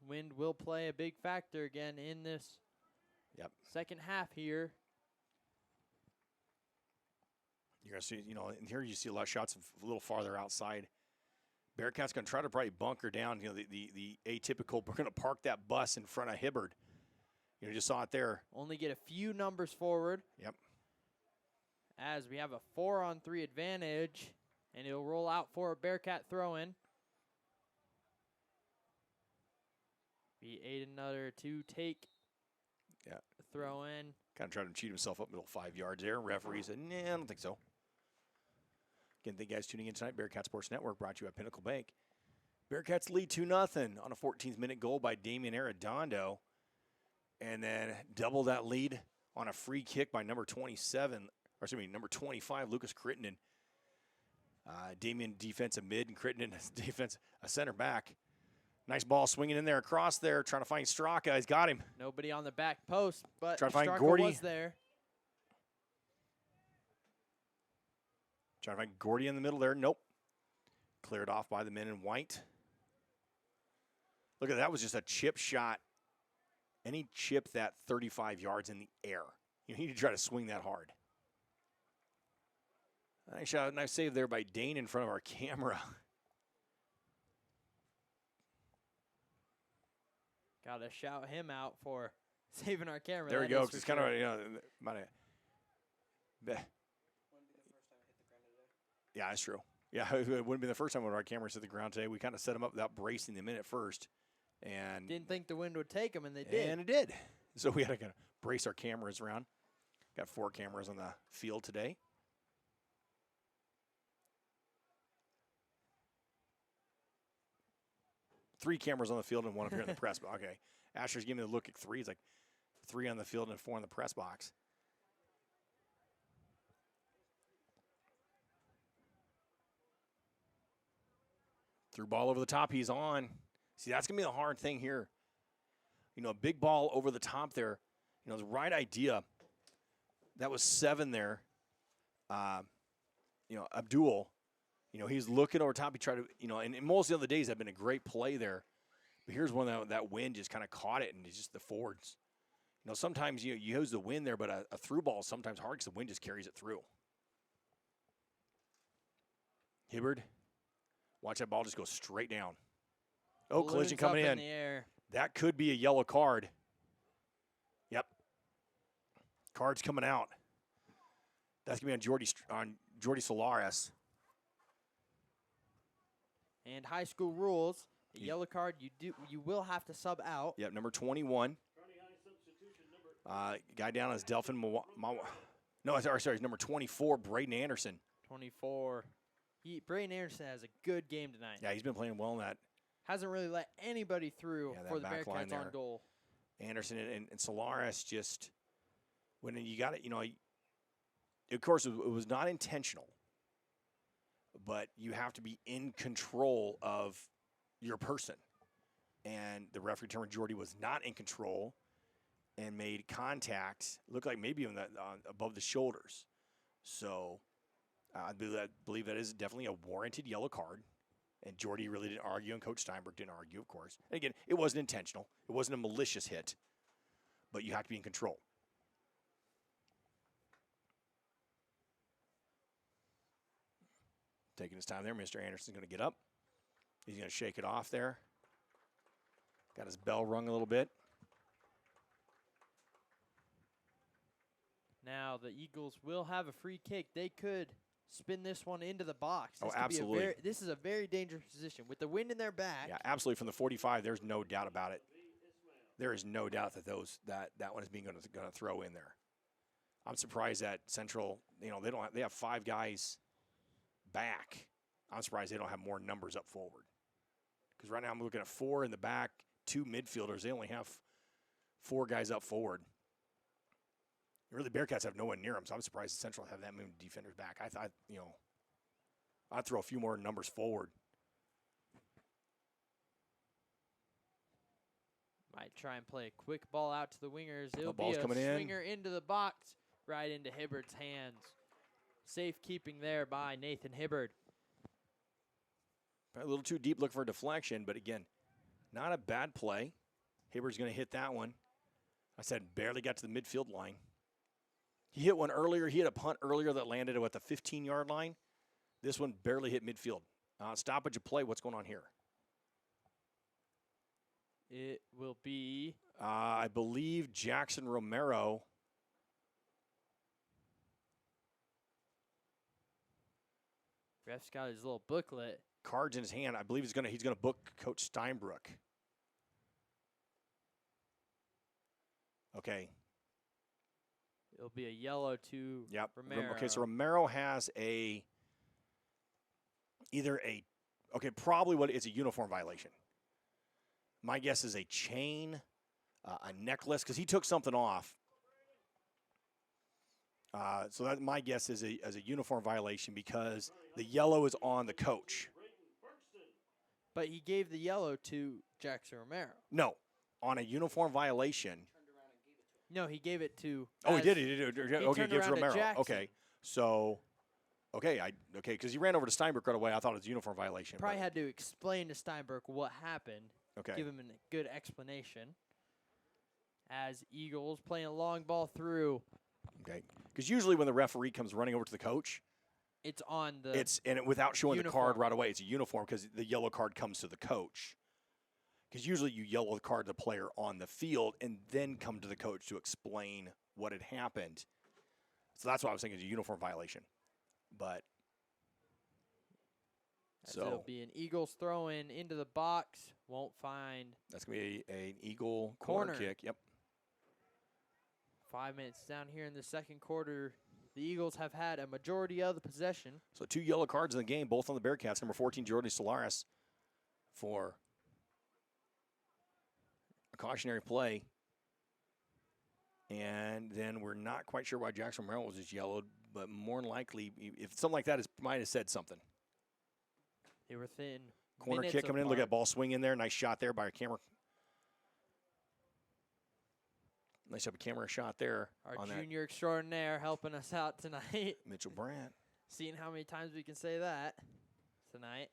Wind will play a big factor again in this second half here. You're going to see, and here you see a lot of shots a little farther outside. Bearcats going to try to probably bunker down, the atypical, we're going to park that bus in front of Hibbard. You just saw it there. Only get a few numbers forward. Yep. As we have a 4-on-3 advantage. And it'll roll out for a Bearcat throw-in. Be Aidennutter to take a throw-in. Kind of tried to cheat himself up middle 5 yards there. Referee said, nah, I don't think so. Again, thank you guys tuning in tonight. Bearcat Sports Network brought to you by Pinnacle Bank. Bearcats lead 2-0 on a 14th-minute goal by Damien Arredondo. And then double that lead on a free kick by number 25, Lucas Crittenden. Damien defensive mid and Crittenden defense a center back. Nice ball swinging in there across there, trying to find Straka. He's got him. Nobody on the back post, but trying to find Straka Gordy. Was there. Trying to find Gordy in the middle there. Nope. Cleared off by the men in white. Look at that. Was just a chip shot. And he chipped that 35 yards in the air. You need to try to swing that hard. Nice shot, nice save there by Dane in front of our camera. Got to shout him out for saving our camera. There we go. It's kind of, yeah, that's true. Yeah, it wouldn't be the first time when our cameras hit the ground today. We kind of set them up without bracing them in at first. And didn't think the wind would take them, and they did. And it did. So we had to kind of brace our cameras around. Got 4 cameras on the field today. 3 cameras on the field and 1 up here in the press box. Okay. Asher's giving me the look at 3. It's like 3 on the field and 4 in the press box. Through ball over the top, he's on. See, that's going to be the hard thing here. You know, a big ball over the top there. You know, the right idea. That was 7 there. You know, Abdul, you know, he's looking over top. He tried to, you know, and most of the other days have been a great play there. But here's one that wind just kind of caught it, and it's just the forwards. You know, sometimes you use the wind there, but a through ball is sometimes hard because the wind just carries it through. Hibbard. Watch that ball just go straight down. Oh, Balloons collision coming up in. The air. That could be a yellow card. Yep. Card's coming out. That's going to be on Jordy Solares. And high school rules, a yellow card, you will have to sub out. Yep, number 21. Guy down is Delphin No, sorry, number 24, Braden Anderson. 24. Braden Anderson has a good game tonight. Yeah, he's been playing well in that. Hasn't really let anybody through for the back line Bearcats there. on goal. Anderson and Solares just, when you got it, you know, of course, it was not intentional, but you have to be in control of your person. And the referee determined Jordy was not in control and made contact, looked like maybe even above the shoulders. So I believe that is definitely a warranted yellow card. And Jordy really didn't argue, and Coach Steinberg didn't argue, of course. And again, it wasn't intentional. It wasn't a malicious hit, but you have to be in control. Taking his time there, Mr. Anderson's going to get up. He's going to shake it off there. Got his bell rung a little bit. Now the Eagles will have a free kick. They could spin this one into the box. Oh, absolutely. This is a very dangerous position. With the wind in their back. Yeah, absolutely. From the 45, there's no doubt about it. There is no doubt that that one is going to throw in there. I'm surprised that Central, you know, they have 5 guys back. I'm surprised they don't have more numbers up forward. Because right now I'm looking at 4 in the back, 2 midfielders. They only have 4 guys up forward. Really, Bearcats have no one near them, so I'm surprised the Central have that many defenders back. I thought, you know, I'd throw a few more numbers forward. Might try and play a quick ball out to the wingers. It'll ball's be a coming in. swinger into the box, right into Hibbard's hands. Safe keeping there by Nathan Hibbard. A little too deep, looking for a deflection, but again, not a bad play. Hibbard's going to hit that one. I said barely got to the midfield line. He hit one earlier. He hit a punt earlier that landed at the 15-yard line. This one barely hit midfield. Stoppage of play. What's going on here? It will be, I believe, Jackson Romero. ref's got his little booklet. Cards in his hand. I believe he's gonna book Coach Steinbrook. Okay. It'll be a yellow to Yep. Romero. Okay, so Romero has probably it's a uniform violation. My guess is a chain, a necklace, because he took something off. So that my guess is a uniform violation because the yellow is on the coach. But he gave the yellow to Jackson Romero. No, on a uniform violation. No, he gave it to. Oh, he did. Okay, turned gives around to Romero. Jackson. Okay, so, because he ran over to Steinberg right away. I thought it was a uniform violation. Probably had to explain to Steinberg what happened. Okay. Give him a good explanation. As Eagles playing a long ball through. Okay, because usually when the referee comes running over to the coach, it's on the. Without showing the card uniform. right away, it's a uniform because the yellow card comes to the coach. Because usually you yellow the card to the player on the field and then come to the coach to explain what had happened. So that's why I was thinking it's a uniform violation. But It'll be an Eagles throw in into the box. Won't find. That's going to be an Eagle corner kick. Yep. 5 minutes down here in the second quarter. The Eagles have had a majority of the possession. So 2 yellow cards in the game, both on the Bearcats. Number 14, Jordy Solares, for a cautionary play. And then we're not quite sure why Jackson Merrill was just yellowed, but more than likely, if something like that, it might have said something. They were thin. Corner minutes kick coming in. Look at apart. that ball swing in there. Nice shot there by our camera. Nice up a camera shot there. Our on junior extraordinaire helping us out tonight. that Mitchell Brandt. Seeing how many times we can say that tonight.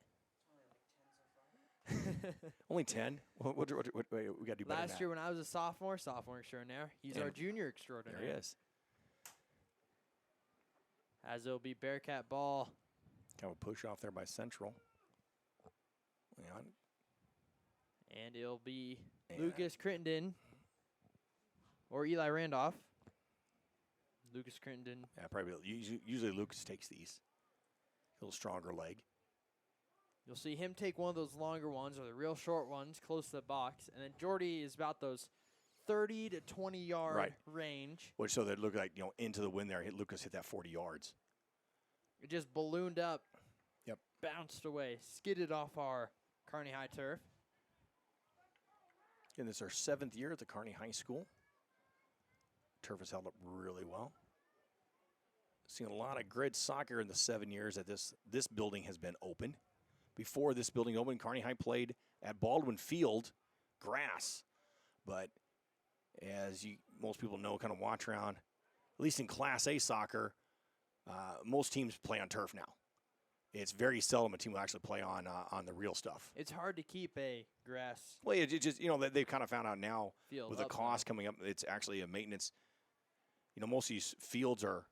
Only 10. What, we got to do better than Last that. year when I was a sophomore extraordinaire. He's our And junior There extraordinaire. he is. As it'll be Bearcat ball. Kind of a push off there by Central. Yeah, And it'll be And- Lucas Crittenden or Eli Randolph. Lucas Crittenden. yeah, probably. Usually Lucas takes these. A little stronger leg. You'll see him take one of those longer ones or the real short ones close to the box. And then Jordy is about those 30 to 20-yard Right. range. Which so that looked like, into the wind there. Lucas hit that 40 yards. It just ballooned up. Yep. Bounced away. Skidded off our Kearney High turf. And this is our 7th year at the Kearney High School. Turf has held up really well. Seen a lot of grid soccer in the 7 years that this building has been open. Before this building opened, Kearney High played at Baldwin Field, grass. But as most people know, kind of watch around, at least in Class A soccer, most teams play on turf now. It's very seldom a team will actually play on the real stuff. It's hard to keep a grass Well, it just they've kind of found out now field with the up cost coming up, it's actually a maintenance. Most of these fields are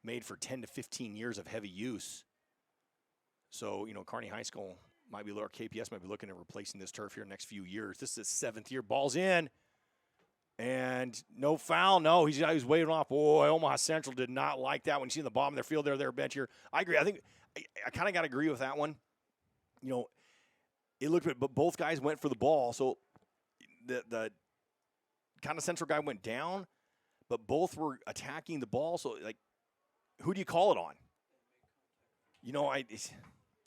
made for 10 to 15 years of heavy use. So, Kearney High School or KPS might be looking at replacing this turf here in the next few years. This is 7th year. Ball's in. And no foul. No, he's waving off. Boy, Omaha Central did not like that when you see in the bottom of their field their bench here. I agree. I think I kind of got to agree with that one. It looked at, but both guys went for the ball. So the kind of Central guy went down, but both were attacking the ball. So, who do you call it on?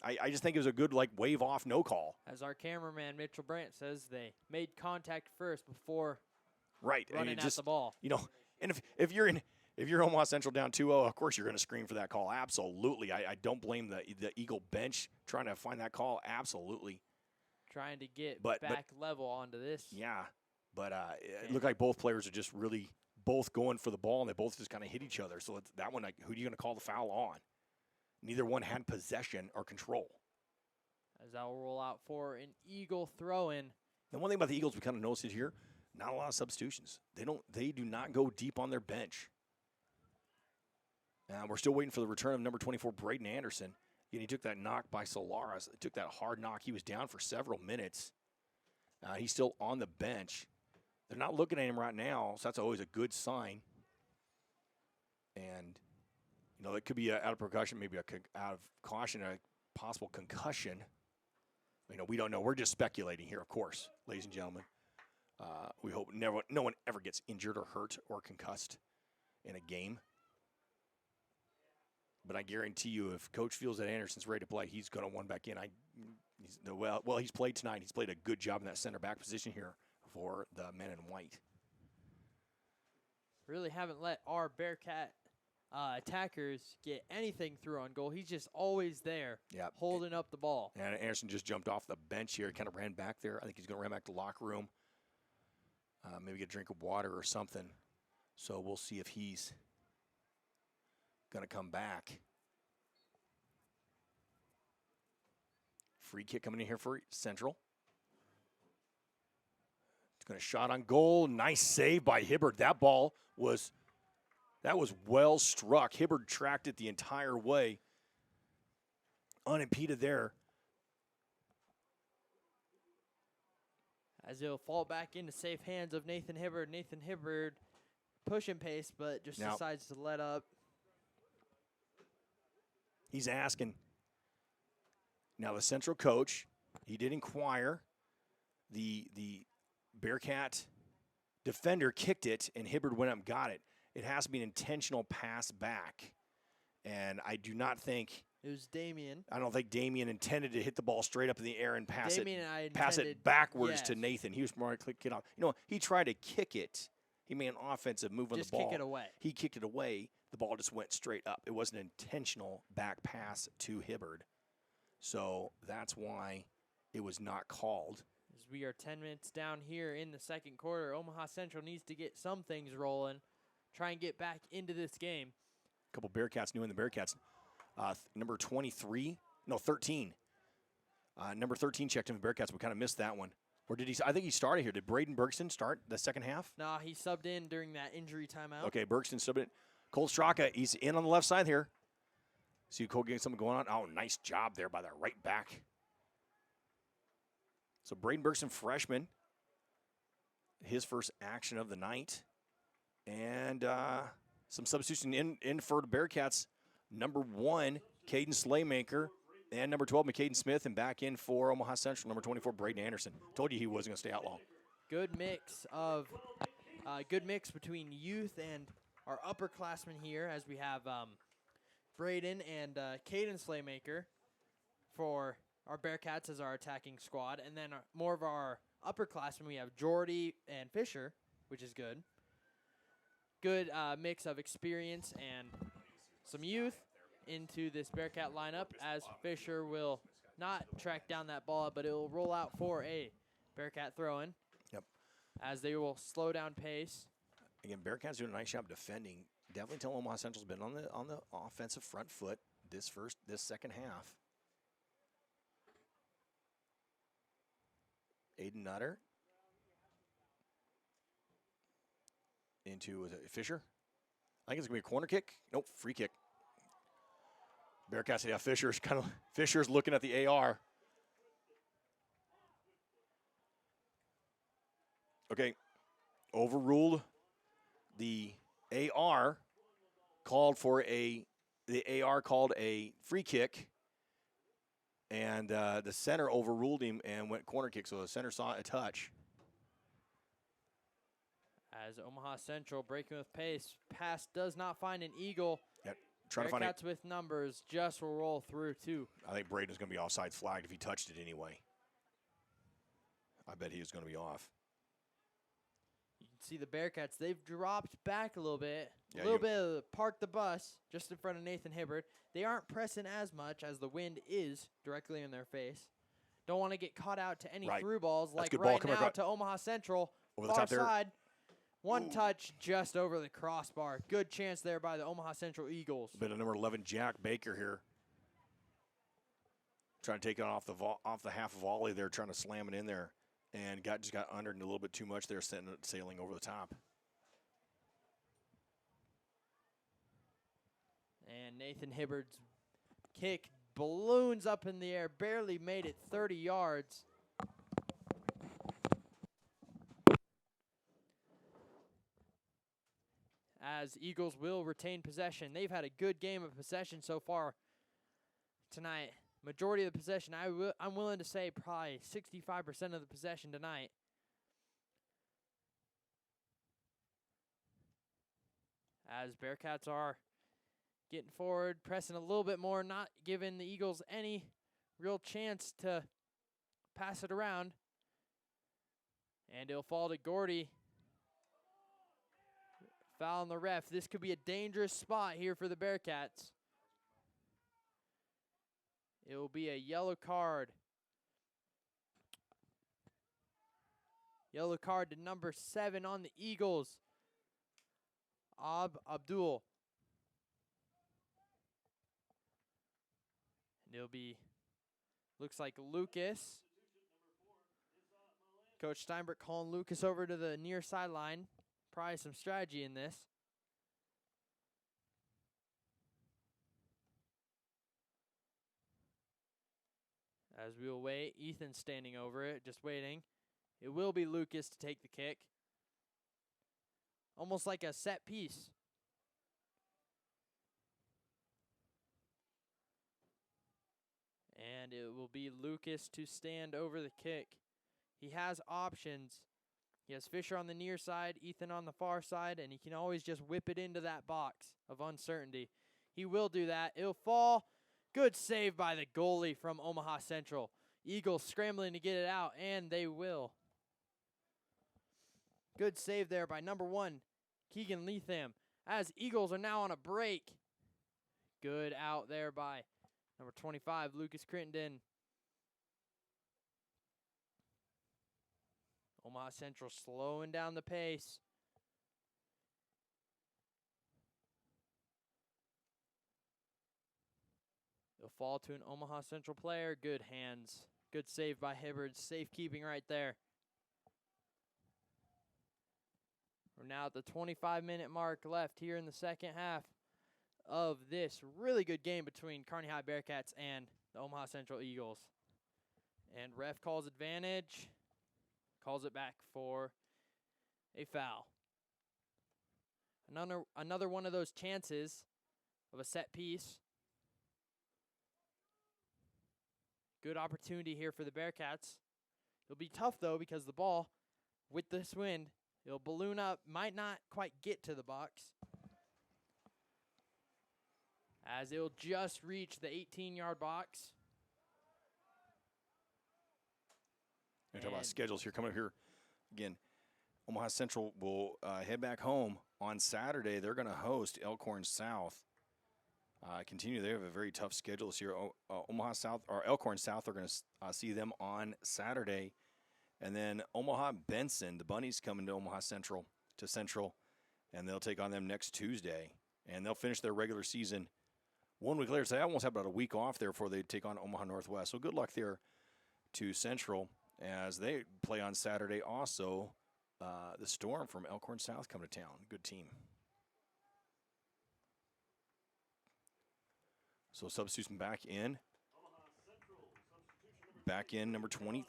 I just think it was a good, wave off, no call. As our cameraman, Mitchell Brandt, says, they made contact first before Right. running at the ball. And if you're Omaha Central down 2-0, of course you're going to scream for that call. Absolutely. I don't blame the Eagle bench trying to find that call. Absolutely. Trying to get But- back level onto this. Yeah. But it looked like both players are just really both going for the ball, and they both just kind of hit each other. So that one, who are you going to call the foul on? Neither one had possession or control. As that will roll out for an Eagle throw-in. The one thing about the Eagles we kind of noticed here, not a lot of substitutions. They do not go deep on their bench. We're still waiting for the return of number 24, Braden Anderson. He took that knock by Solaris. He took that hard knock. He was down for several minutes. He's still on the bench. They're not looking at him right now, so that's always a good sign. And, it could be out of precaution, maybe out of caution, a possible concussion. We don't know. We're just speculating here, of course, ladies and gentlemen. We hope no one ever gets injured or hurt or concussed in a game. But I guarantee you, if Coach feels that Anderson's ready to play, he's going to one back in. He's played tonight. He's played a good job in that center back position here for the men in white. Really haven't let our Bearcat attackers get anything through on goal. He's just always there, Yep. holding up the ball. And Anderson just jumped off the bench here, kind of ran back there. I think he's going to run back to the locker room, maybe get a drink of water or something. So we'll see if he's going to come back. Free kick coming in here for Central. It's going to shot on goal. Nice save by Hibbard. That was well struck. Hibbard tracked it the entire way. Unimpeded there. As it'll fall back into safe hands of Nathan Hibbard. Nathan Hibbard pushing pace, but just Now- decides to let up. He's asking. Now the Central coach, he did inquire. The Bearcat defender kicked it, and Hibbard went up and got it. It has to be an intentional pass back. And I do not think It was Damien. I don't think Damien intended to hit the ball straight up in the air and pass Intended, it backwards yes. to Nathan. He was more to kick it off. He tried to kick it. He made an offensive move on Just the ball. kick it away. He kicked it away. The ball just went straight up. It wasn't an intentional back pass to Hibbard. So that's why it was not called. As we are 10 minutes down here in the second quarter, Omaha Central needs to get some things rolling, try and get back into this game. A couple Bearcats new in the Bearcats. Number 13. Number 13 checked in the Bearcats. We kind of missed that one. Or did he? I think he started here. Did Braden Bergson start the second half? Nah, he subbed in during that injury timeout. Okay, Bergson subbed in. Cole Straka, he's in on the left side here. See Cole getting something going on. Oh, nice job there by that right back. So Braden Bergson, freshman. His first action of the night. And some substitution in for the Bearcats. Number 1, Caden Slaymaker, and number 12, McCaden Smith, and back in for Omaha Central, number 24, Braden Anderson. Told you he wasn't going to stay out long. Good mix between youth and our upperclassmen here, as we have Braden and Caden Slaymaker for our Bearcats as our attacking squad, and then more of our upperclassmen. We have Jordy and Fisher, which is good. Good mix of experience and some youth into this Bearcat lineup, as Fisher will not track down that ball, but it will roll out for a Bearcat throw-in. Yep. As they will slow down pace. Again, Bearcats doing a nice job defending. Definitely tell Omaha Central's been on the offensive front foot this second half. Aiden Nutter into, was it Fisher? I think it's going to be a corner kick. Nope, free kick. Bearcats, yeah, Fisher's looking at the AR. Okay, overruled. The AR called a free kick, and the center overruled him and went corner kick, so the center saw a touch. As Omaha Central breaking with pace, pass does not find an Eagle. Yep. Trying to find Bearcats with numbers just will roll through too. I think Braden's going to be offside flagged if he touched it anyway. I bet he was going to be off. You can see the Bearcats, they've dropped back a little bit. Yeah, A little bit of park the bus just in front of Nathan Hibbard. They aren't pressing as much as the wind is directly in their face. Don't want to get caught out to any through balls like good right ball. now to Omaha Central. Over the Far top there. side. One touch just over the crossbar. Good chance there by the Omaha Central Eagles. Bit of number 11, Jack Baker here. Trying to take it off the half volley there, trying to slam it in there. And just got under a little bit too much there, sailing over the top. And Nathan Hibbard's kick balloons up in the air, barely made it 30 yards. As Eagles will retain possession. They've had a good game of possession so far tonight. Majority of the possession, I'm willing to say probably 65% of the possession tonight. As Bearcats are getting forward, pressing a little bit more, not giving the Eagles any real chance to pass it around. And it'll fall to Gordy. Foul on the ref. This could be a dangerous spot here for the Bearcats. It will be a yellow card. Yellow card to number 7 on the Eagles. Abdul. And it'll be, looks like Lucas. Coach Steinberg calling Lucas over to the near sideline. Probably some strategy in this. As we will wait, Ethan's standing over it, just waiting. It will be Lucas to take the kick. Almost like a set piece. And it will be Lucas to stand over the kick. He has options. He has Fisher on the near side, Ethan on the far side, and he can always just whip it into that box of uncertainty. He will do that. It'll fall Good save by the goalie from Omaha Central. Eagles scrambling to get it out, and they will. Good save there by number 1, Keegan Leatham, as Eagles are now on a break. Good out there by number 25, Lucas Crittenden. Omaha Central slowing down the pace. It'll fall to an Omaha Central player. Good hands. Good save by Hibbard. Safekeeping right there. We're now at the 25-minute mark left here in the second half of this really good game between Kearney High Bearcats and the Omaha Central Eagles. And ref calls advantage. Calls it back for a foul. Another one of those chances of a set piece. Good opportunity here for the Bearcats. It'll be tough, though, because the ball, with this wind, it'll balloon up, might not quite get to the box, as it'll just reach the 18-yard box. We're talking about schedules here coming up here. Again, Omaha Central will head back home on Saturday. They're going to host Elkhorn South. They have a very tough schedule this year. Omaha South or Elkhorn South are going to see them on Saturday, and then Omaha Benson, the Bunnies, coming to Omaha Central and they'll take on them next Tuesday, and they'll finish their regular season 1 week later. So they almost have about a week off there before they take on Omaha Northwest. So good luck there to Central as they play on Saturday. Also, the Storm from Elkhorn South come to town. Good team. So substitution back in number 20.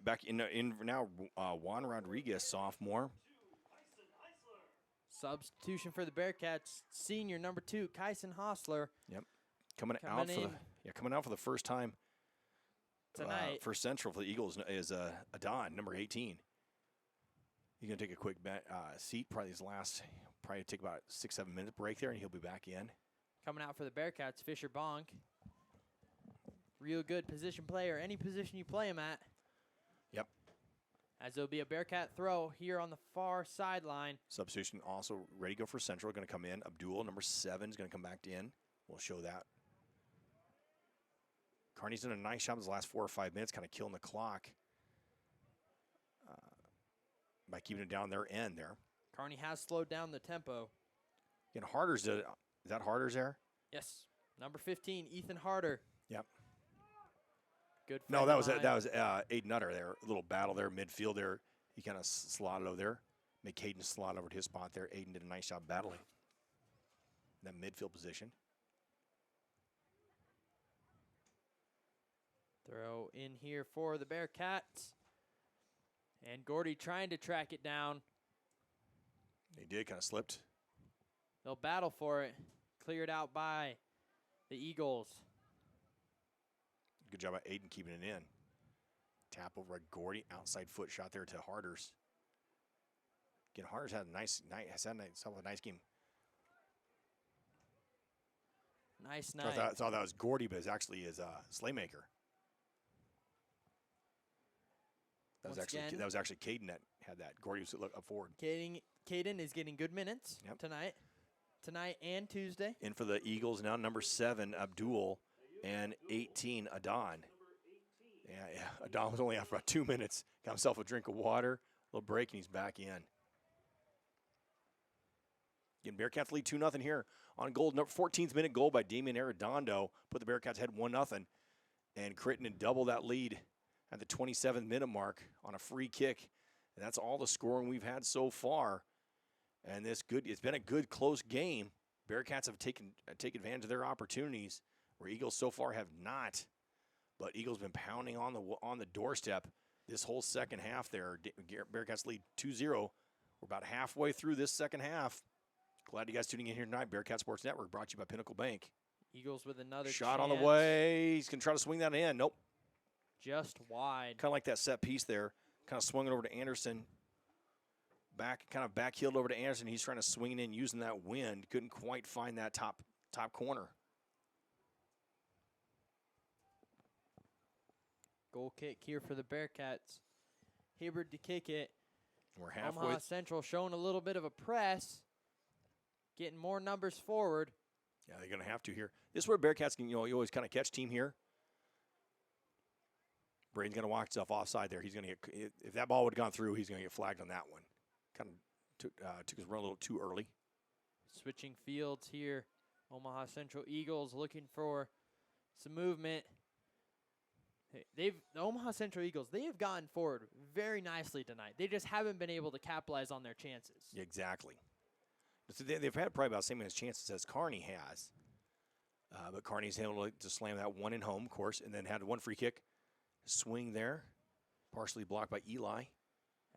Back in now Juan Rodriguez, sophomore. Substitution for the Bearcats, senior number 2, Kyson Hostler. Yep, coming out for the first time tonight for Central for the Eagles is Adon, number 18. He's gonna take a quick seat, probably take about 6-7 minute break there, and he'll be back in. Coming out for the Bearcats, Fisher Bonk. Real good position player, any position you play him at. Yep. As there'll be a Bearcat throw here on the far sideline. Substitution also ready to go for Central. Going to come in. Abdul, number 7, is going to come back in. We'll show that. Kearney's done a nice job the last 4 or 5 minutes, kind of killing the clock by keeping it down their end there. Kearney has slowed down the tempo. Again, Harder's did it. Is that Harder's there? Yes. Number 15, Ethan Harder. Yep. Good. No, that was Aiden Nutter there. A little battle there, midfield there. He kind of slotted over there. Made Caden slot over to his spot there. Aiden did a nice job battling that midfield position. Throw in here for the Bearcats. And Gordy trying to track it down. He did, kind of slipped. They'll battle for it. Cleared out by the Eagles. Good job by Aiden keeping it in. Tap over at Gordy. Outside foot shot there to Harders. Again, Harders had a nice game. Nice night. I thought that was Gordy, but it actually is Slaymaker. That was actually Caden that had that. Gordy was up forward. Caden is getting good minutes tonight and Tuesday. In for the Eagles now, number 7, Abdul, and 18, Adon. Yeah. Adon was only out for about 2 minutes. Got himself a drink of water, a little break, and he's back in. Again, Bearcats lead 2-0 here on goal. 14th minute goal by Damian Arredondo. Put the Bearcats ahead 1-0. And Crittenden doubled that lead at the 27th minute mark on a free kick. And that's all the scoring we've had so far. And it's been a good, close game. Bearcats have taken advantage of their opportunities, where Eagles so far have not. But Eagles been pounding on the doorstep this whole second half there. Bearcats lead 2-0. We're about halfway through this second half. Glad you guys tuning in here tonight. Bearcat Sports Network brought to you by Pinnacle Bank. Eagles with another shot chance. on the way. He's going to try to swing that in. Nope. Just wide. Kind of like that set piece there. Kind of swung it over to Anderson. Back-heeled over to Anderson. He's trying to swing it in using that wind. Couldn't quite find that top corner. Goal kick here for the Bearcats. Hibbard to kick it. We're halfway. Omaha Central showing a little bit of a press, getting more numbers forward. Yeah, they're going to have to here. This is where Bearcats can, you always kind of catch team here. Braden's going to walk himself offside there. He's going to get, if that ball would have gone through, he's going to get flagged on that one. Kind of took his run a little too early. Switching fields here. Omaha Central Eagles looking for some movement. The Omaha Central Eagles, they have gotten forward very nicely tonight. They just haven't been able to capitalize on their chances. Exactly. So they've had probably about the same amount of chances as Kearney has. But Kearney's able to slam that one in home, of course, and then had one free kick. Swing there, partially blocked by Eli.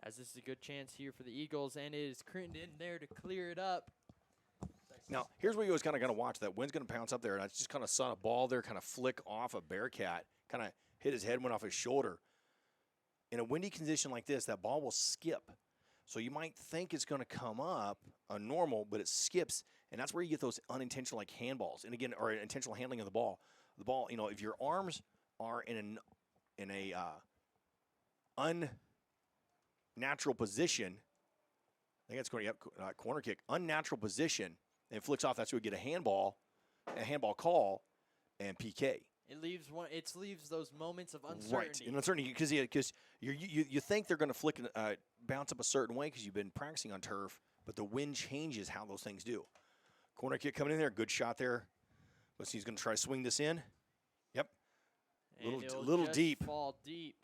As this is a good chance here for the Eagles, and it is Crittenden there to clear it up. Now, here's where you always kind of got to watch. That wind's going to pounce up there, and I just kind of saw a ball there kind of flick off a Bearcat, kind of hit his head, went off his shoulder. In a windy condition like this, that ball will skip. So you might think it's going to come up on normal, but it skips, and that's where you get those unintentional like handballs. And again, or intentional handling of the ball. The ball, if your arms are in a unnatural position, I think it's going to corner kick, unnatural position, and it flicks off. That's where we get a handball call, and PK. It leaves those moments of uncertainty. Right, and uncertainty because you think they're going to flick and bounce up a certain way because you've been practicing on turf, but the wind changes how those things do. Corner kick coming in there, good shot there. Let's see, he's going to try to swing this in. Yep, little deep. Fall deep.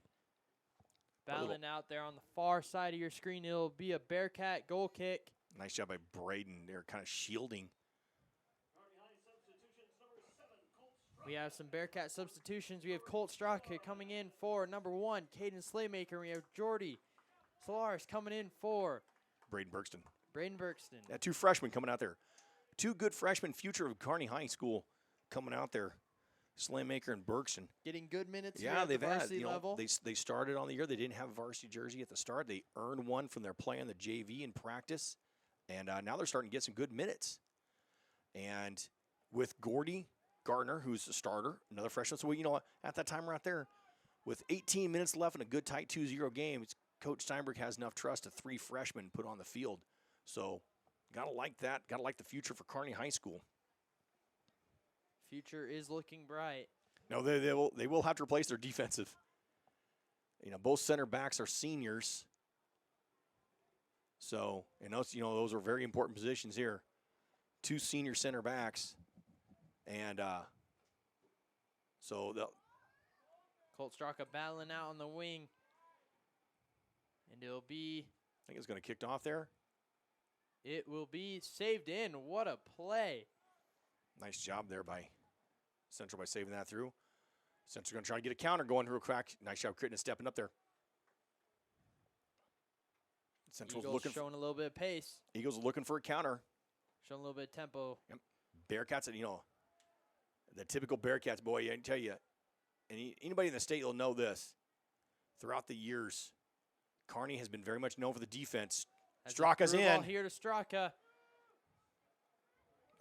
Battling out there on the far side of your screen. It'll be a Bearcat goal kick. Nice job by Braden. They're kind of shielding. We have some Bearcat substitutions. We have Colt Straka coming in for number 1, Caden Slaymaker. We have Jordy Solaris coming in for Braden Bergston. Yeah, 2 freshmen coming out there. 2 good freshmen, future of Kearney High School, coming out there. Slaymaker and Bergston. Getting good minutes here Yeah, at the they've had. varsity level. They started on the year. They didn't have a varsity jersey at the start. They earned one from their play on the JV in practice, and now they're starting to get some good minutes. And with Gordy Gardner, who's the starter, another freshman. So, at that time right there, with 18 minutes left in a good, tight 2-0 game, Coach Steinberg has enough trust to 3 freshmen put on the field. So, got to like that. Got to like the future for Kearney High School. Future is looking bright. No, they will have to replace their defensive. Both center backs are seniors. So, and those are very important positions here. 2 senior center backs. And so Colt Straka battling out on the wing. And it'll be... I think it's going to kicked off there. It will be saved in. What a play. Nice job there by Central by saving that through. Central's going to try to get a counter going real quick. Nice job, Crittenden stepping up there. Central's Eagles showing a little bit of pace. Eagles looking for a counter. Showing a little bit of tempo. Yep. Bearcats, the typical Bearcats, boy, I tell you, and anybody in the state will know this. Throughout the years, Kearney has been very much known for the defense. Straka's in. Ball here to Straka.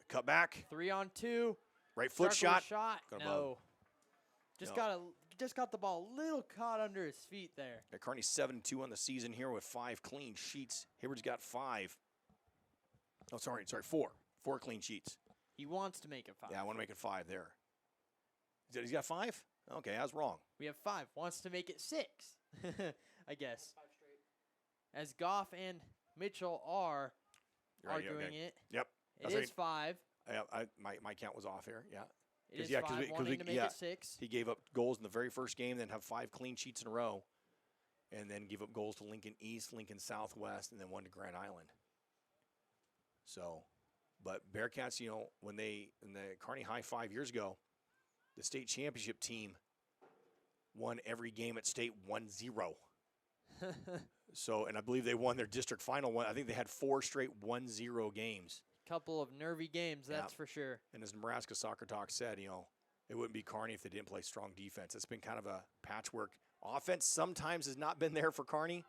Cut back. 3-on-2. Right foot Straka shot. No. Just got the ball a little caught under his feet there. Yeah, Kearney's 7-2 on the season here with 5 clean sheets. Hibbard's got 5. Oh, sorry, 4. 4 clean sheets. He wants to make it 5. Yeah, I want to make it 5 there. He's got 5? Okay, I was wrong. We have 5. Wants to make it 6, I guess. 5 straight. As Goff and Mitchell are arguing it. Yep. It is 5. My count was off here. Yeah. It is 5, wanting to make it 6. He gave up goals in the very first game, then have 5 clean sheets in a row, and then give up goals to Lincoln East, Lincoln Southwest, and then 1 to Grand Island. So, but Bearcats, when they in the Kearney High 5 years ago, the state championship team won every game at state 1-0. So, and I believe they won their district final one. I think they had 4 straight 1-0 games. Couple of nervy games, that's for sure. And as Nebraska Soccer Talk said, it wouldn't be Kearney if they didn't play strong defense. It's been kind of a patchwork. Offense sometimes has not been there for Kearney.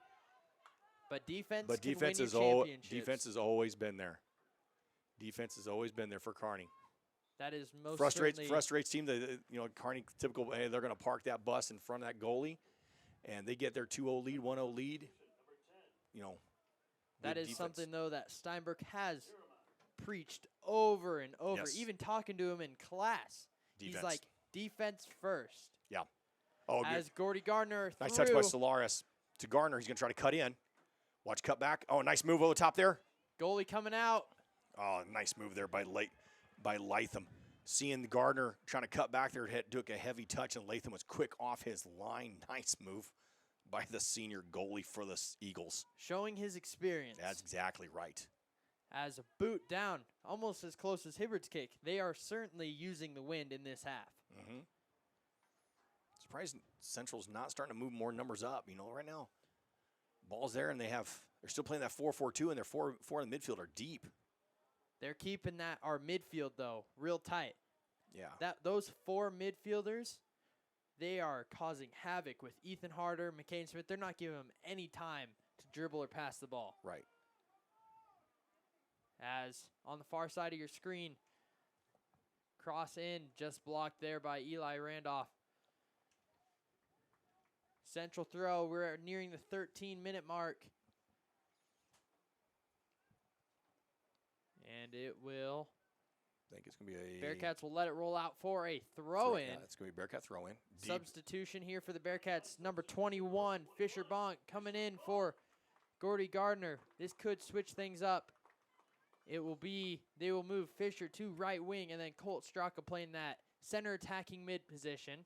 But defense has always been there. Defense has always been there for Kearney. That is most Frustrates certainly team. Kearney typical. Hey, they're going to park that bus in front of that goalie, and they get their 2-0 lead, 1-0 lead. that good is defense. something though that Steinberg has preached over and over. Yes. Even talking to him in class, Defense. he's like defense first. Yeah. Oh, As good. Gordy Gardner Nice threw, touch by Solaris to Gardner. He's going to try to cut in. Watch cut back. Oh, nice move over the top there. goalie coming out. Oh, nice move there by Latham. Seeing Gardner trying to cut back there, took a heavy touch, and Latham was quick off his line. Nice move by the senior goalie for the Eagles. Showing his experience. That's exactly right. As a boot down, almost as close as Hibbard's kick. They are certainly using the wind in this half. Mm-hmm. Surprised Central's not starting to move more numbers up. Right now, ball's there, and they're still playing that 4-4-2, and their four in the midfield are deep. They're keeping our midfield though real tight. Yeah. Those 4 midfielders, they are causing havoc with Ethan Harder, McCain Smith. They're not giving them any time to dribble or pass the ball. Right. As on the far side of your screen, cross in, just blocked there by Eli Randolph. Central throw, we're nearing the 13-minute mark. And it will. I think it's going to be a Bearcats will let it roll out for a throw-in. Yeah, it's going to be Bearcat throw-in. Deep. Substitution here for the Bearcats. Number 21, Fisher Bonk, coming in for Gordy Gardner. This could switch things up. They will move Fisher to right wing, and then Colt Straka playing that center attacking mid position,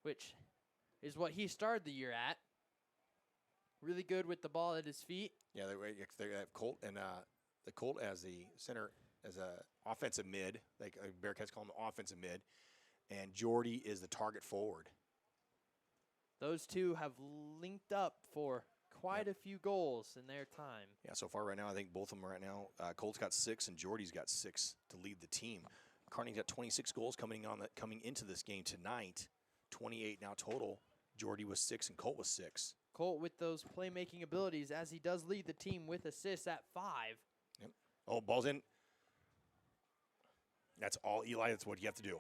which is what he started the year at. Really good with the ball at his feet. Yeah, they have Colt and the Colt as the center, as a offensive mid. Like Bearcats call him offensive mid, and Jordy is the target forward. Those two have linked up for quite a few goals in their time. Yeah, so far right now, I think both of them right now, Colt's got 6 and Jordy's got 6 to lead the team. Kearney's got 26 goals coming into this game tonight, 28 now total. Jordy was 6 and Colt was 6. Colt with those playmaking abilities, as he does lead the team with assists at 5. Yep. Oh, ball's in. That's all, Eli. That's what you have to do.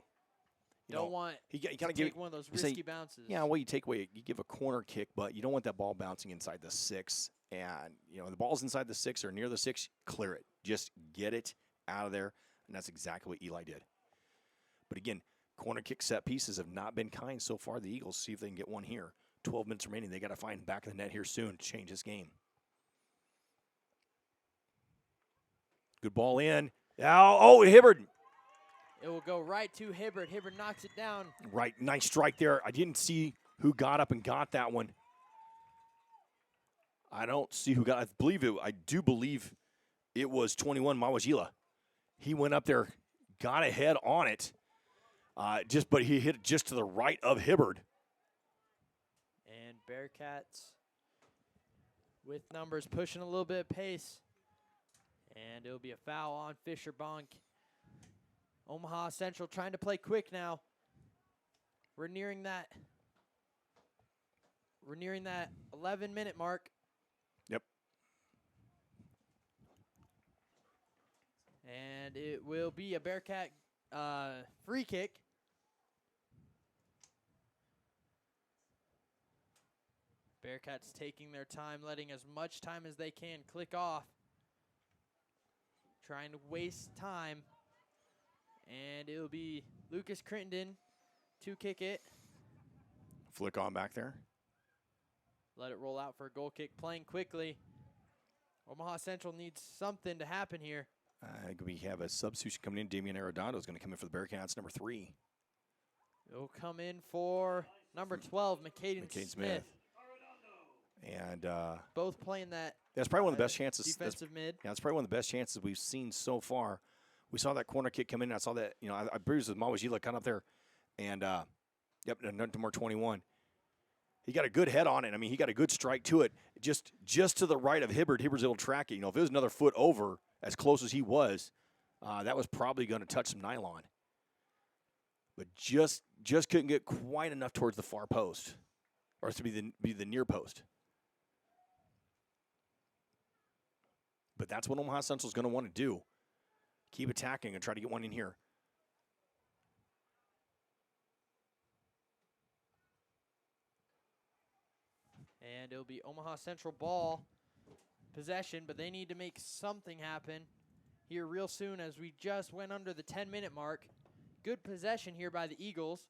You don't want you to kind of take one of those risky bounces. Yeah, well, you take away, you give a corner kick, but you don't want that ball bouncing inside the 6. And, the ball's inside the 6 or near the 6, clear it. Just get it out of there. And that's exactly what Eli did. But again, corner kick set pieces have not been kind so far. The Eagles, see if they can get one here. 12 minutes remaining. They got to find back of the net here soon to change this game. Good ball in. Oh, Hibbard. It will go right to Hibbard. Hibbard knocks it down. Right, nice strike there. I didn't see who got up and got that one. I don't see who got. I do believe it was 21 Mawajila. He went up there, got ahead on it. But he hit it just to the right of Hibbard. And Bearcats with numbers pushing a little bit of pace. And it'll be a foul on Fisher Bonk. Omaha Central trying to play quick now. We're nearing that 11-minute mark. Yep. And it will be a Bearcat free kick. Bearcats taking their time, letting as much time as they can click off. Trying to waste time. And it'll be Lucas Crittenden to kick it. Flick on back there. Let it roll out for a goal kick, playing quickly. Omaha Central needs something to happen here. We have a substitution coming in. Damian Arredondo is going to come in for the Bearcats, number 3. It'll come in for number 12, McCaden Smith. And both playing that. That's probably one of the best chances. Defensive mid. Yeah, that's probably one of the best chances we've seen so far. We saw that corner kick come in. I saw that, I bruised with Mawajila kind of up there. And, number 21. He got a good head on it. I mean, he got a good strike to it. Just to the right of Hibbard. Hibbard's able to track it. If it was another foot over, as close as he was, that was probably going to touch some nylon. But just couldn't get quite enough towards the far post. Or to be the near post. But that's what Omaha Central is going to want to do. keep attacking and try to get one in here. And it'll be Omaha Central ball possession, but they need to make something happen here real soon as we just went under the 10-minute mark. Good possession here by the Eagles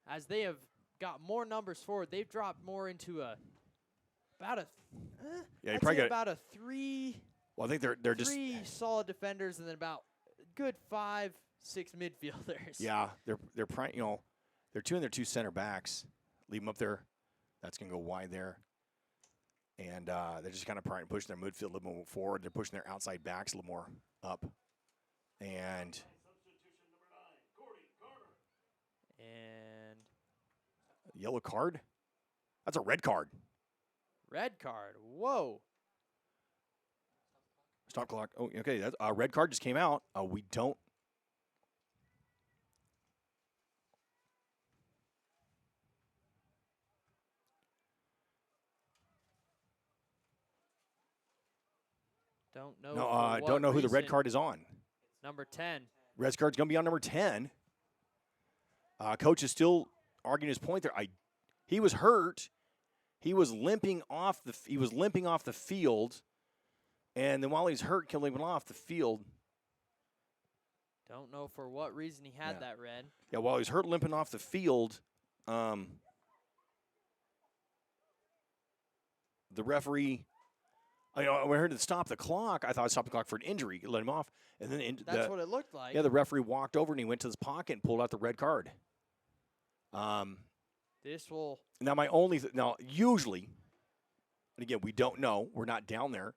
as they have got more numbers forward. They've dropped more into about a you probably got about a 3. Well, I think they're just 3 solid defenders and then about good 5-6 midfielders. Yeah, they're they're 2 and their 2 center backs. Leave them up there. That's gonna go wide there. And they're just kind of pushing their midfield a little more forward. They're pushing their outside backs a little more up. And yellow card? That's a red card. Red card. Whoa. Stop clock. Oh, okay. That red card just came out. We don't. Don't know. No, don't know who the red card is on. Number 10. Red card's gonna be on number 10. Coach is still arguing his point there. He was hurt. He was limping off the field, and then while he's hurt, killing him off the field. Don't know for what reason he had that red. Yeah, while he's hurt, limping off the field, the referee. When I heard it stop the clock, I thought it stopped the clock for an injury. Let him off, and then that's what it looked like. Yeah, the referee walked over and he went to his pocket and pulled out the red card. This will Now usually, and again we don't know, we're not down there.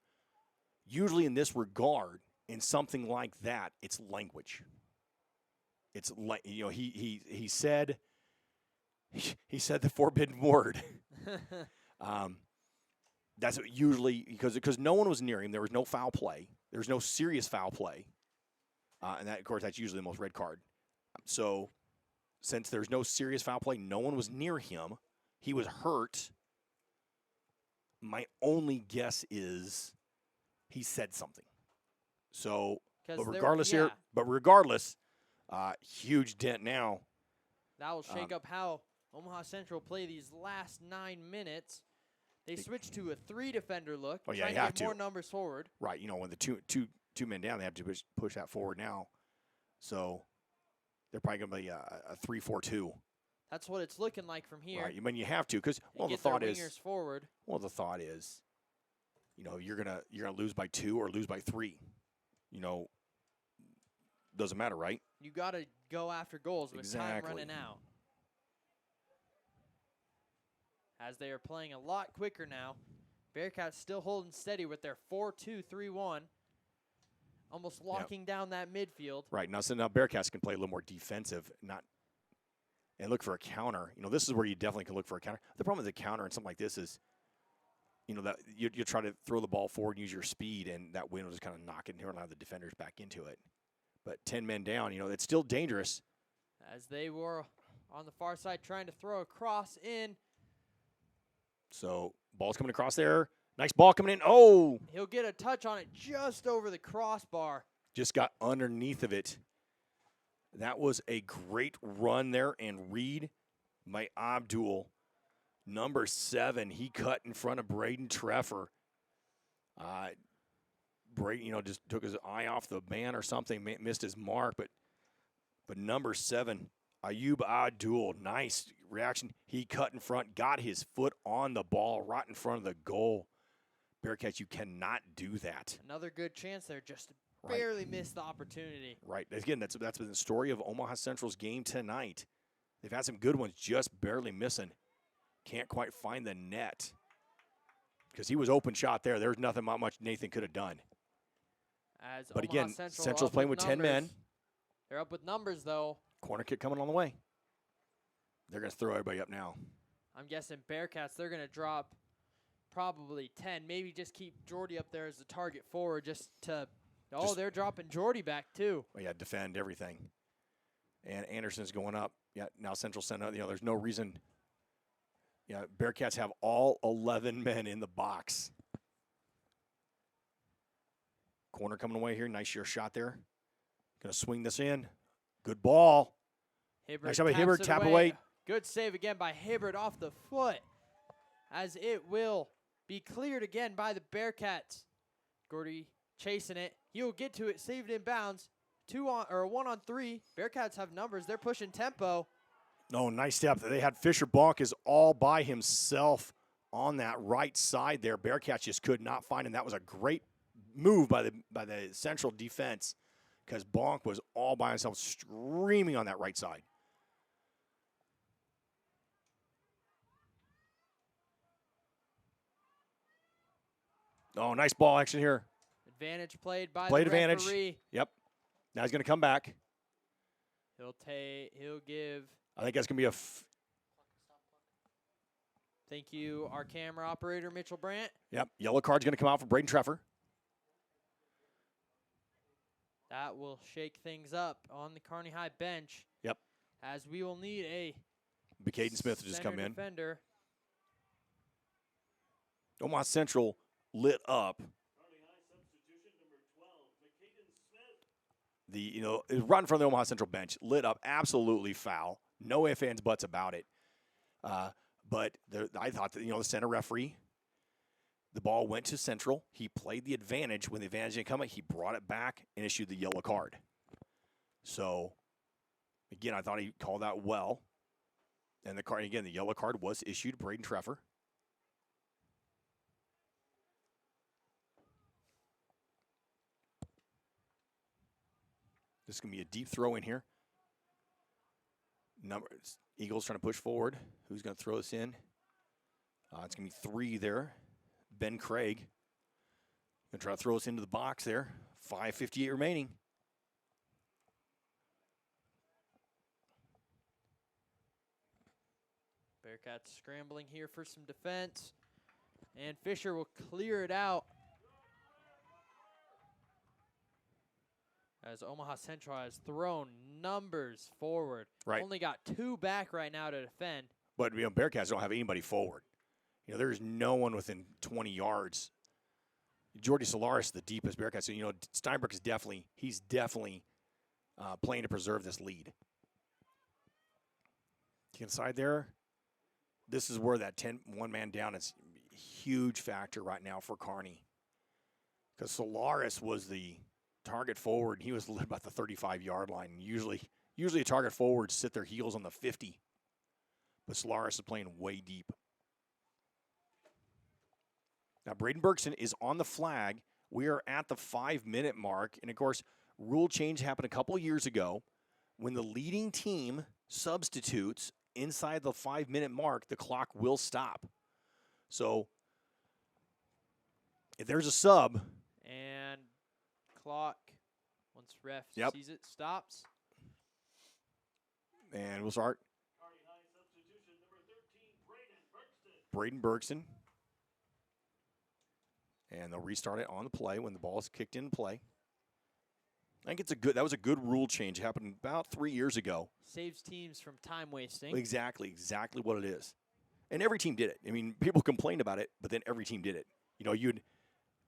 Usually in this regard, in something like that, it's language. It's like he said the forbidden word. That's what usually because no one was near him. There was no foul play. There was no serious foul play, and that of course that's usually the most red card. So since there's no serious foul play, no one was near him. He was hurt. My only guess is he said something. So, but regardless, huge dent now. That will shake up how Omaha Central play these last 9 minutes. They switched to a 3-defender look, trying to get more numbers forward. Right, when the two men down, they have to push that forward now. So they're probably going to be a 3-4-2. That's what it's looking like from here. Right, you have to because the thought is forward. Well, the thought is, you're gonna lose by 2 or lose by 3. Doesn't matter, right? You got to go after goals with time running out. As they are playing a lot quicker now. Bearcats still holding steady with their 4-2-3-1. Almost locking down that midfield. Right. Now Bearcats can play a little more defensive, and look for a counter. This is where you definitely can look for a counter. The problem with the counter and something like this is, that you try to throw the ball forward and use your speed, and that wind will just kind of knock it and allow the defenders back into it. But 10 men down, it's still dangerous. As they were on the far side trying to throw a cross in. So, ball's coming across there. Nice ball coming in. Oh! He'll get a touch on it just over the crossbar. Just got underneath of it. That was a great run there and read by Abdul. Number 7, he cut in front of Braden Treffer. Braden, just took his eye off the man or something, missed his mark. But number 7, Ayub Abdul, nice reaction. He cut in front, got his foot on the ball right in front of the goal. Bearcats, you cannot do that. Another good chance there, just barely missed the opportunity. Right. Again, that's been the story of Omaha Central's game tonight. They've had some good ones, just barely missing. Can't quite find the net. Because he was open shot there. There's nothing much Nathan could have done. But Omaha again, Central's playing with 10 men. They're up with numbers, though. Corner kick coming on the way. They're going to throw everybody up now. I'm guessing Bearcats, they're going to drop probably 10. Maybe just keep Jordy up there as the target forward just to – they're dropping Jordy back too. Oh, yeah, defend everything. And Anderson's going up. Yeah, now Central sent out. There's no reason. Yeah, Bearcats have all 11 men in the box. Corner coming away here. Nice sheer shot there. Going to swing this in. Good ball. Hibbert Nice job by taps Hibbert. it Tap away. Good save again by Hibbert off the foot, as it will be cleared again by the Bearcats. Gordy chasing it. He'll get to it. Saved in bounds. 1 on 3. Bearcats have numbers. They're pushing tempo. No, nice step. They had Fisher Bonk is all by himself on that right side there. Bearcats just could not find him. That was a great move by the Central defense, because Bonk was all by himself streaming on that right side. Oh, nice ball action here. Advantage played by Played the advantage. referee. Yep. Now he's going to come back. He'll give. I think that's going to be Thank you, our camera operator, Mitchell Brandt. Yep. Yellow card's going to come out for Braden Treffer. That will shake things up on the Kearney High bench. Yep. As we will need a Caden Smith to just come in. defender. Omaha Central lit up. It was right in front of the Omaha Central bench, lit up, absolutely foul. No ifs, ands, buts about it. But I thought that, the center referee, the ball went to Central. He played the advantage. When the advantage didn't come, he brought it back and issued the yellow card. So, again, I thought he called that well. And the yellow card was issued to Braden Treffer. This is going to be a deep throw in here. Eagles trying to push forward. Who's going to throw this in? It's going to be 3 there. Ben Craig. Going to try to throw us into the box there. 5:58 remaining. Bearcats scrambling here for some defense. And Fisher will clear it out. As Omaha Central has thrown numbers forward. Right. Only got 2 back right now to defend. But Bearcats don't have anybody forward. There's no one within 20 yards. Jordy Solaris, the deepest Bearcats. So, Steinbrook is definitely playing to preserve this lead. Inside there, this is where that 1-man down is a huge factor right now for Kearney. Because Solaris was the target forward. He was about the 35-yard line. Usually a target forward sit their heels on the 50. But Solaris is playing way deep. Now, Braden Bergson is on the flag. We are at the 5-minute mark. And, of course, rule change happened a couple years ago. When the leading team substitutes inside the 5-minute mark, the clock will stop. So, if there's a sub. And clock, once ref sees it, stops. And we'll start. Braden Bergson. And they'll restart it on the play when the ball is kicked into play. I think that was a good rule change. It happened about 3 years ago. Saves teams from time wasting. Exactly what it is. And every team did it. People complained about it, but then every team did it.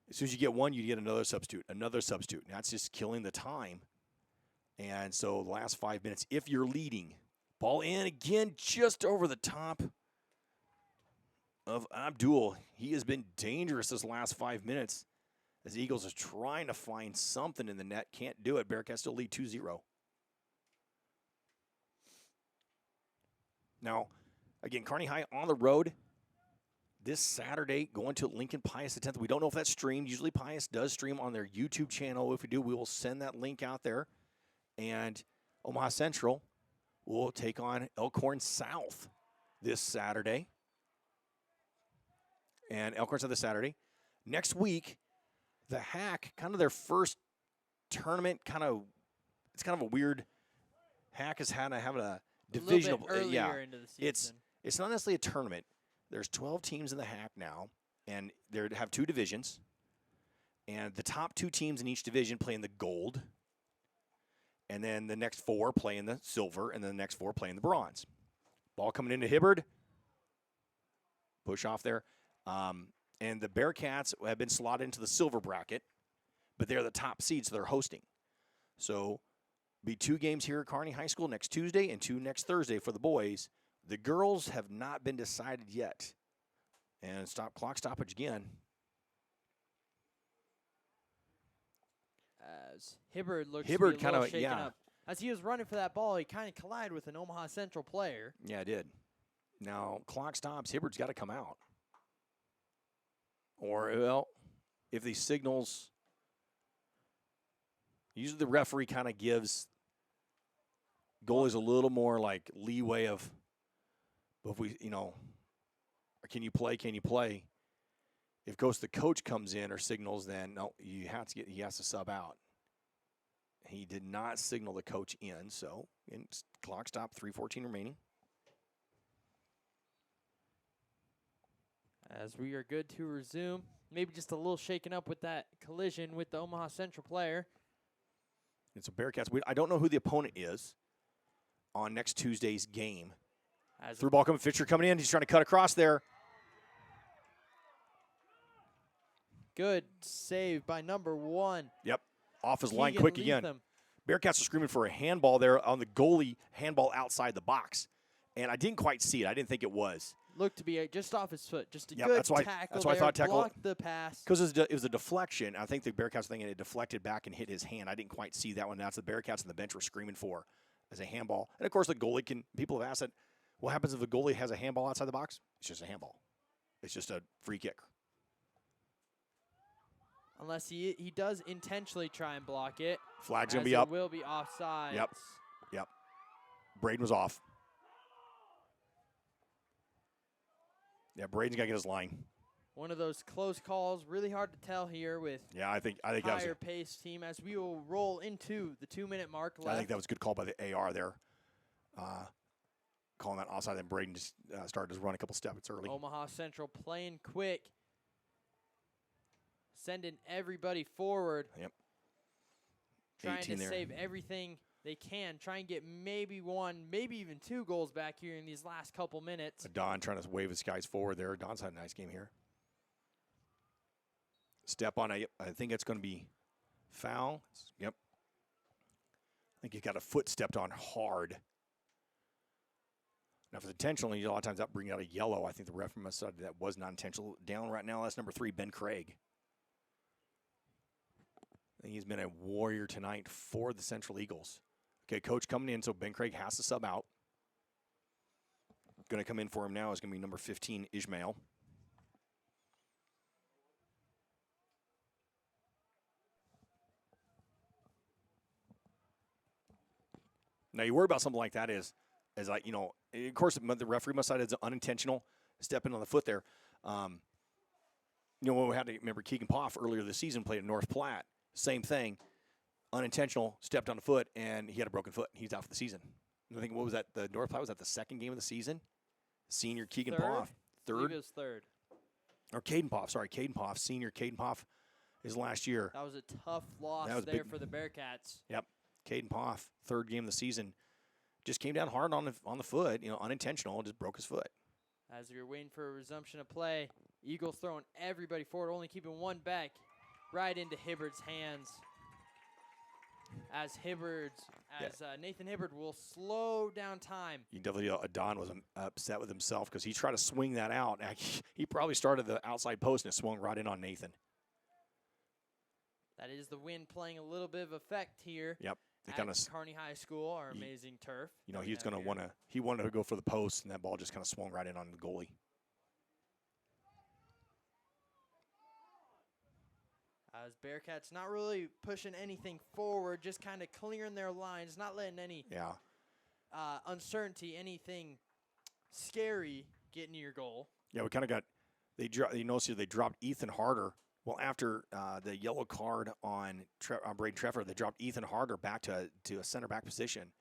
As soon as you get one, you get another substitute. And that's just killing the time. And so the last 5 minutes, if you're leading, ball in again, just over the top of Abdul. He has been dangerous this last 5 minutes as the Eagles are trying to find something in the net. Can't do it. Bearcats still lead 2-0. Now, again, Kearney High on the road this Saturday, going to Lincoln Pius X. We don't know if that's streamed. Usually Pius does stream on their YouTube channel. If we do, we will send that link out there. And Omaha Central will take on Elkhorn South this Saturday. And Elkhorn South this Saturday. Next week, the Hack, kind of their first tournament, it's kind of a weird. Hack is having a divisional. Earlier into the season. It's not necessarily a tournament. There's 12 teams in the Hack now, and they have 2 divisions. And the top 2 teams in each division play in the gold. And then the next 4 play in the silver, and then the next 4 play in the bronze. Ball coming into Hibbard. Push off there. And the Bearcats have been slotted into the silver bracket. but they're the top seed, so they're hosting. So be 2 games here at Kearney High School next Tuesday and 2 next Thursday for the boys. The girls have not been decided yet. And clock stoppage again. As Hibbard looks to be a Hibbard little kinda, shaken yeah. up. As he was running for that ball, he kind of collided with an Omaha Central player. Yeah, I did. Now, clock stops. Hibbard's got to come out. Or, well, if these signals, usually the referee kind of gives goalies a little more like leeway of, if we, can you play? Can you play? If the coach comes in or signals, then no, he has to sub out. He did not signal the coach in, so clock stop, 3:14 remaining. As we are good to resume. Maybe just a little shaken up with that collision with the Omaha Central player. It's a Bearcats. I don't know who the opponent is on next Tuesday's game. Through ball coming, Fisher coming in. He's trying to cut across there. Good save by number 1. Yep. Off his line Keegan quick again. Leatham. Bearcats are screaming for a handball there on the goalie, handball outside the box. And I didn't quite see it. I didn't think it was. Looked to be just off his foot. Just a Yep, good that's why- tackle that's why I there. thought tackle- Blocked the pass. Because it was a deflection. I think the Bearcats were thinking it deflected back and hit his hand. I didn't quite see that one. That's the Bearcats on the bench were screaming for as a handball. And, of course, the goalie people have asked it, what happens if the goalie has a handball outside the box? It's just a handball. It's just a free kick. Unless he does intentionally try and block it. Flag's going to as be up. It will be offside. Yep. Braden was off. Yeah, Braden's got to get his line. One of those close calls, really hard to tell here with Yeah, I think that was higher pace team as we will roll into the 2-minute mark left. I think that was a good call by the AR there. Calling that offside, then Braden just started to run a couple steps early. Omaha Central playing quick. Sending everybody forward. Yep. Trying 18 to there. save everything they can. Try and get maybe 1, maybe even 2 goals back here in these last couple minutes. Don trying to wave his guys forward there. Don's had a nice game here. Step on, I think it's going to be foul. Yep. I think he got a foot stepped on hard. Now, if it's intentional, a lot of times that brings out a yellow. I think the referee must have said that was not intentional. Down right now, that's number 3, Ben Craig. I think he's been a warrior tonight for the Central Eagles. Okay, coach coming in, so Ben Craig has to sub out. Going to come in for him now is going to be number 15, Ishmael. Now, you worry about something like that is like, of course, the referee must have said it's unintentional stepping on the foot there. When we had to remember Keegan Poff earlier this season played at North Platte. Same thing, unintentional, stepped on the foot, and he had a broken foot. He's out for the season. I think, what was that? The North Platte, was that the 2nd game of the season? Senior Keegan Poff. I believe it was third. Or Caden Poff, sorry. Caden Poff, senior Caden Poff, his last year. That was a tough loss was there big. for the Bearcats. Yep. Caden Poff, 3rd game of the season. Just came down hard on the foot, unintentional, just broke his foot. As you're waiting for a resumption of play, Eagles throwing everybody forward, only keeping 1 back, right into Hibbard's hands. As Nathan Hibbard will slow down time. You can definitely, Don was upset with himself because he tried to swing that out. He probably started the outside post and it swung right in on Nathan. That is the wind playing a little bit of effect here. Yep. At Kearney High School, our amazing turf. He's going to he wanted to go for the post, and that ball just kind of swung right in on the goalie. As Bearcats not really pushing anything forward, just kind of clearing their lines, not letting any uncertainty, anything scary get into your goal. Yeah, we kind of got you notice here they dropped Ethan Harder. Well, after the yellow card on Braden Treffer, they dropped Ethan Harder back to a center back position,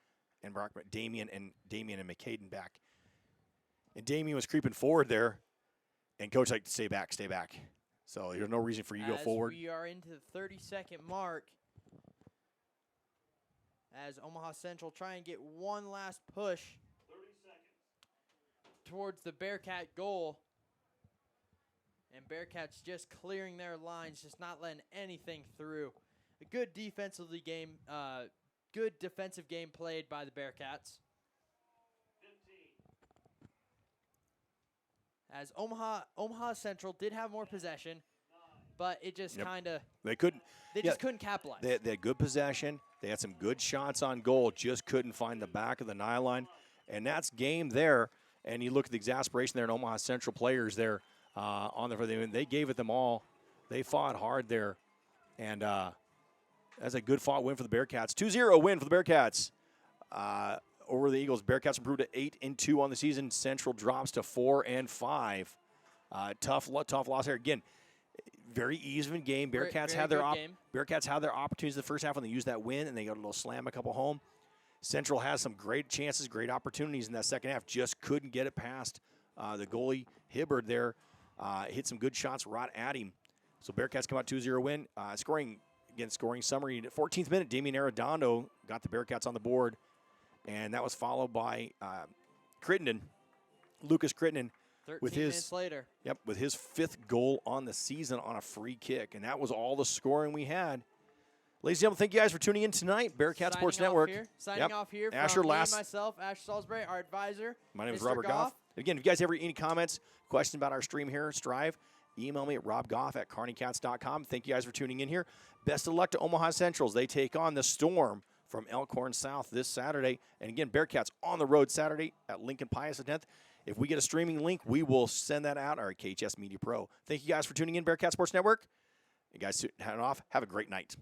and brought Damian and McCaden back. And Damian was creeping forward there, and coach like, stay back. So there's no reason for you to go forward. We are into the 30-second mark. As Omaha Central try and get one last push 30 seconds. Towards the Bearcat goal. And Bearcats just clearing their lines, just not letting anything through. a good good defensive game played by the Bearcats. As Omaha Central did have more possession, but it just kind of They couldn't. they yeah, just couldn't capitalize. They had good possession. They had some good shots on goal. Just couldn't find the back of the nylon, and that's game there. And you look at the exasperation there in Omaha Central players there on the. They gave it them all. They fought hard there, and that's a good fought win for the Bearcats. 2-0 win for the Bearcats over the Eagles. Bearcats improved to 8-2 on the season. Central drops to 4-5. Tough loss there again. Very even game. Bearcats had their Bearcats had their opportunities in the first half when they used that win, and they got a little slam a couple home. Central has some great chances, great opportunities in that second half. Just couldn't get it past the goalie Hibbard there. Hit some good shots right at him. So Bearcats come out 2-0 win. Scoring summary. 14th minute, Damian Arredondo got the Bearcats on the board, and that was followed by Crittenden, Lucas Crittenden, 13 minutes later. Yep, with his 5th goal on the season on a free kick, and that was all the scoring we had. Ladies and gentlemen, thank you guys for tuning in tonight. Bearcat Sports Network. Signing off here Asher from last. me, myself, Ash Salisbury, our advisor. My name is Mr. Robert Goff. Again, if you guys have any comments, questions about our stream here, Strive, email me at robgoff@kearneycats.com. Thank you guys for tuning in here. Best of luck to Omaha Centrals. They take on the Storm from Elkhorn South this Saturday. And again, Bearcats on the road Saturday at Lincoln Pius X. If we get a streaming link, we will send that out, our KHS Media Pro. Thank you guys for tuning in, Bearcat Sports Network. You guys heading off. Have a great night.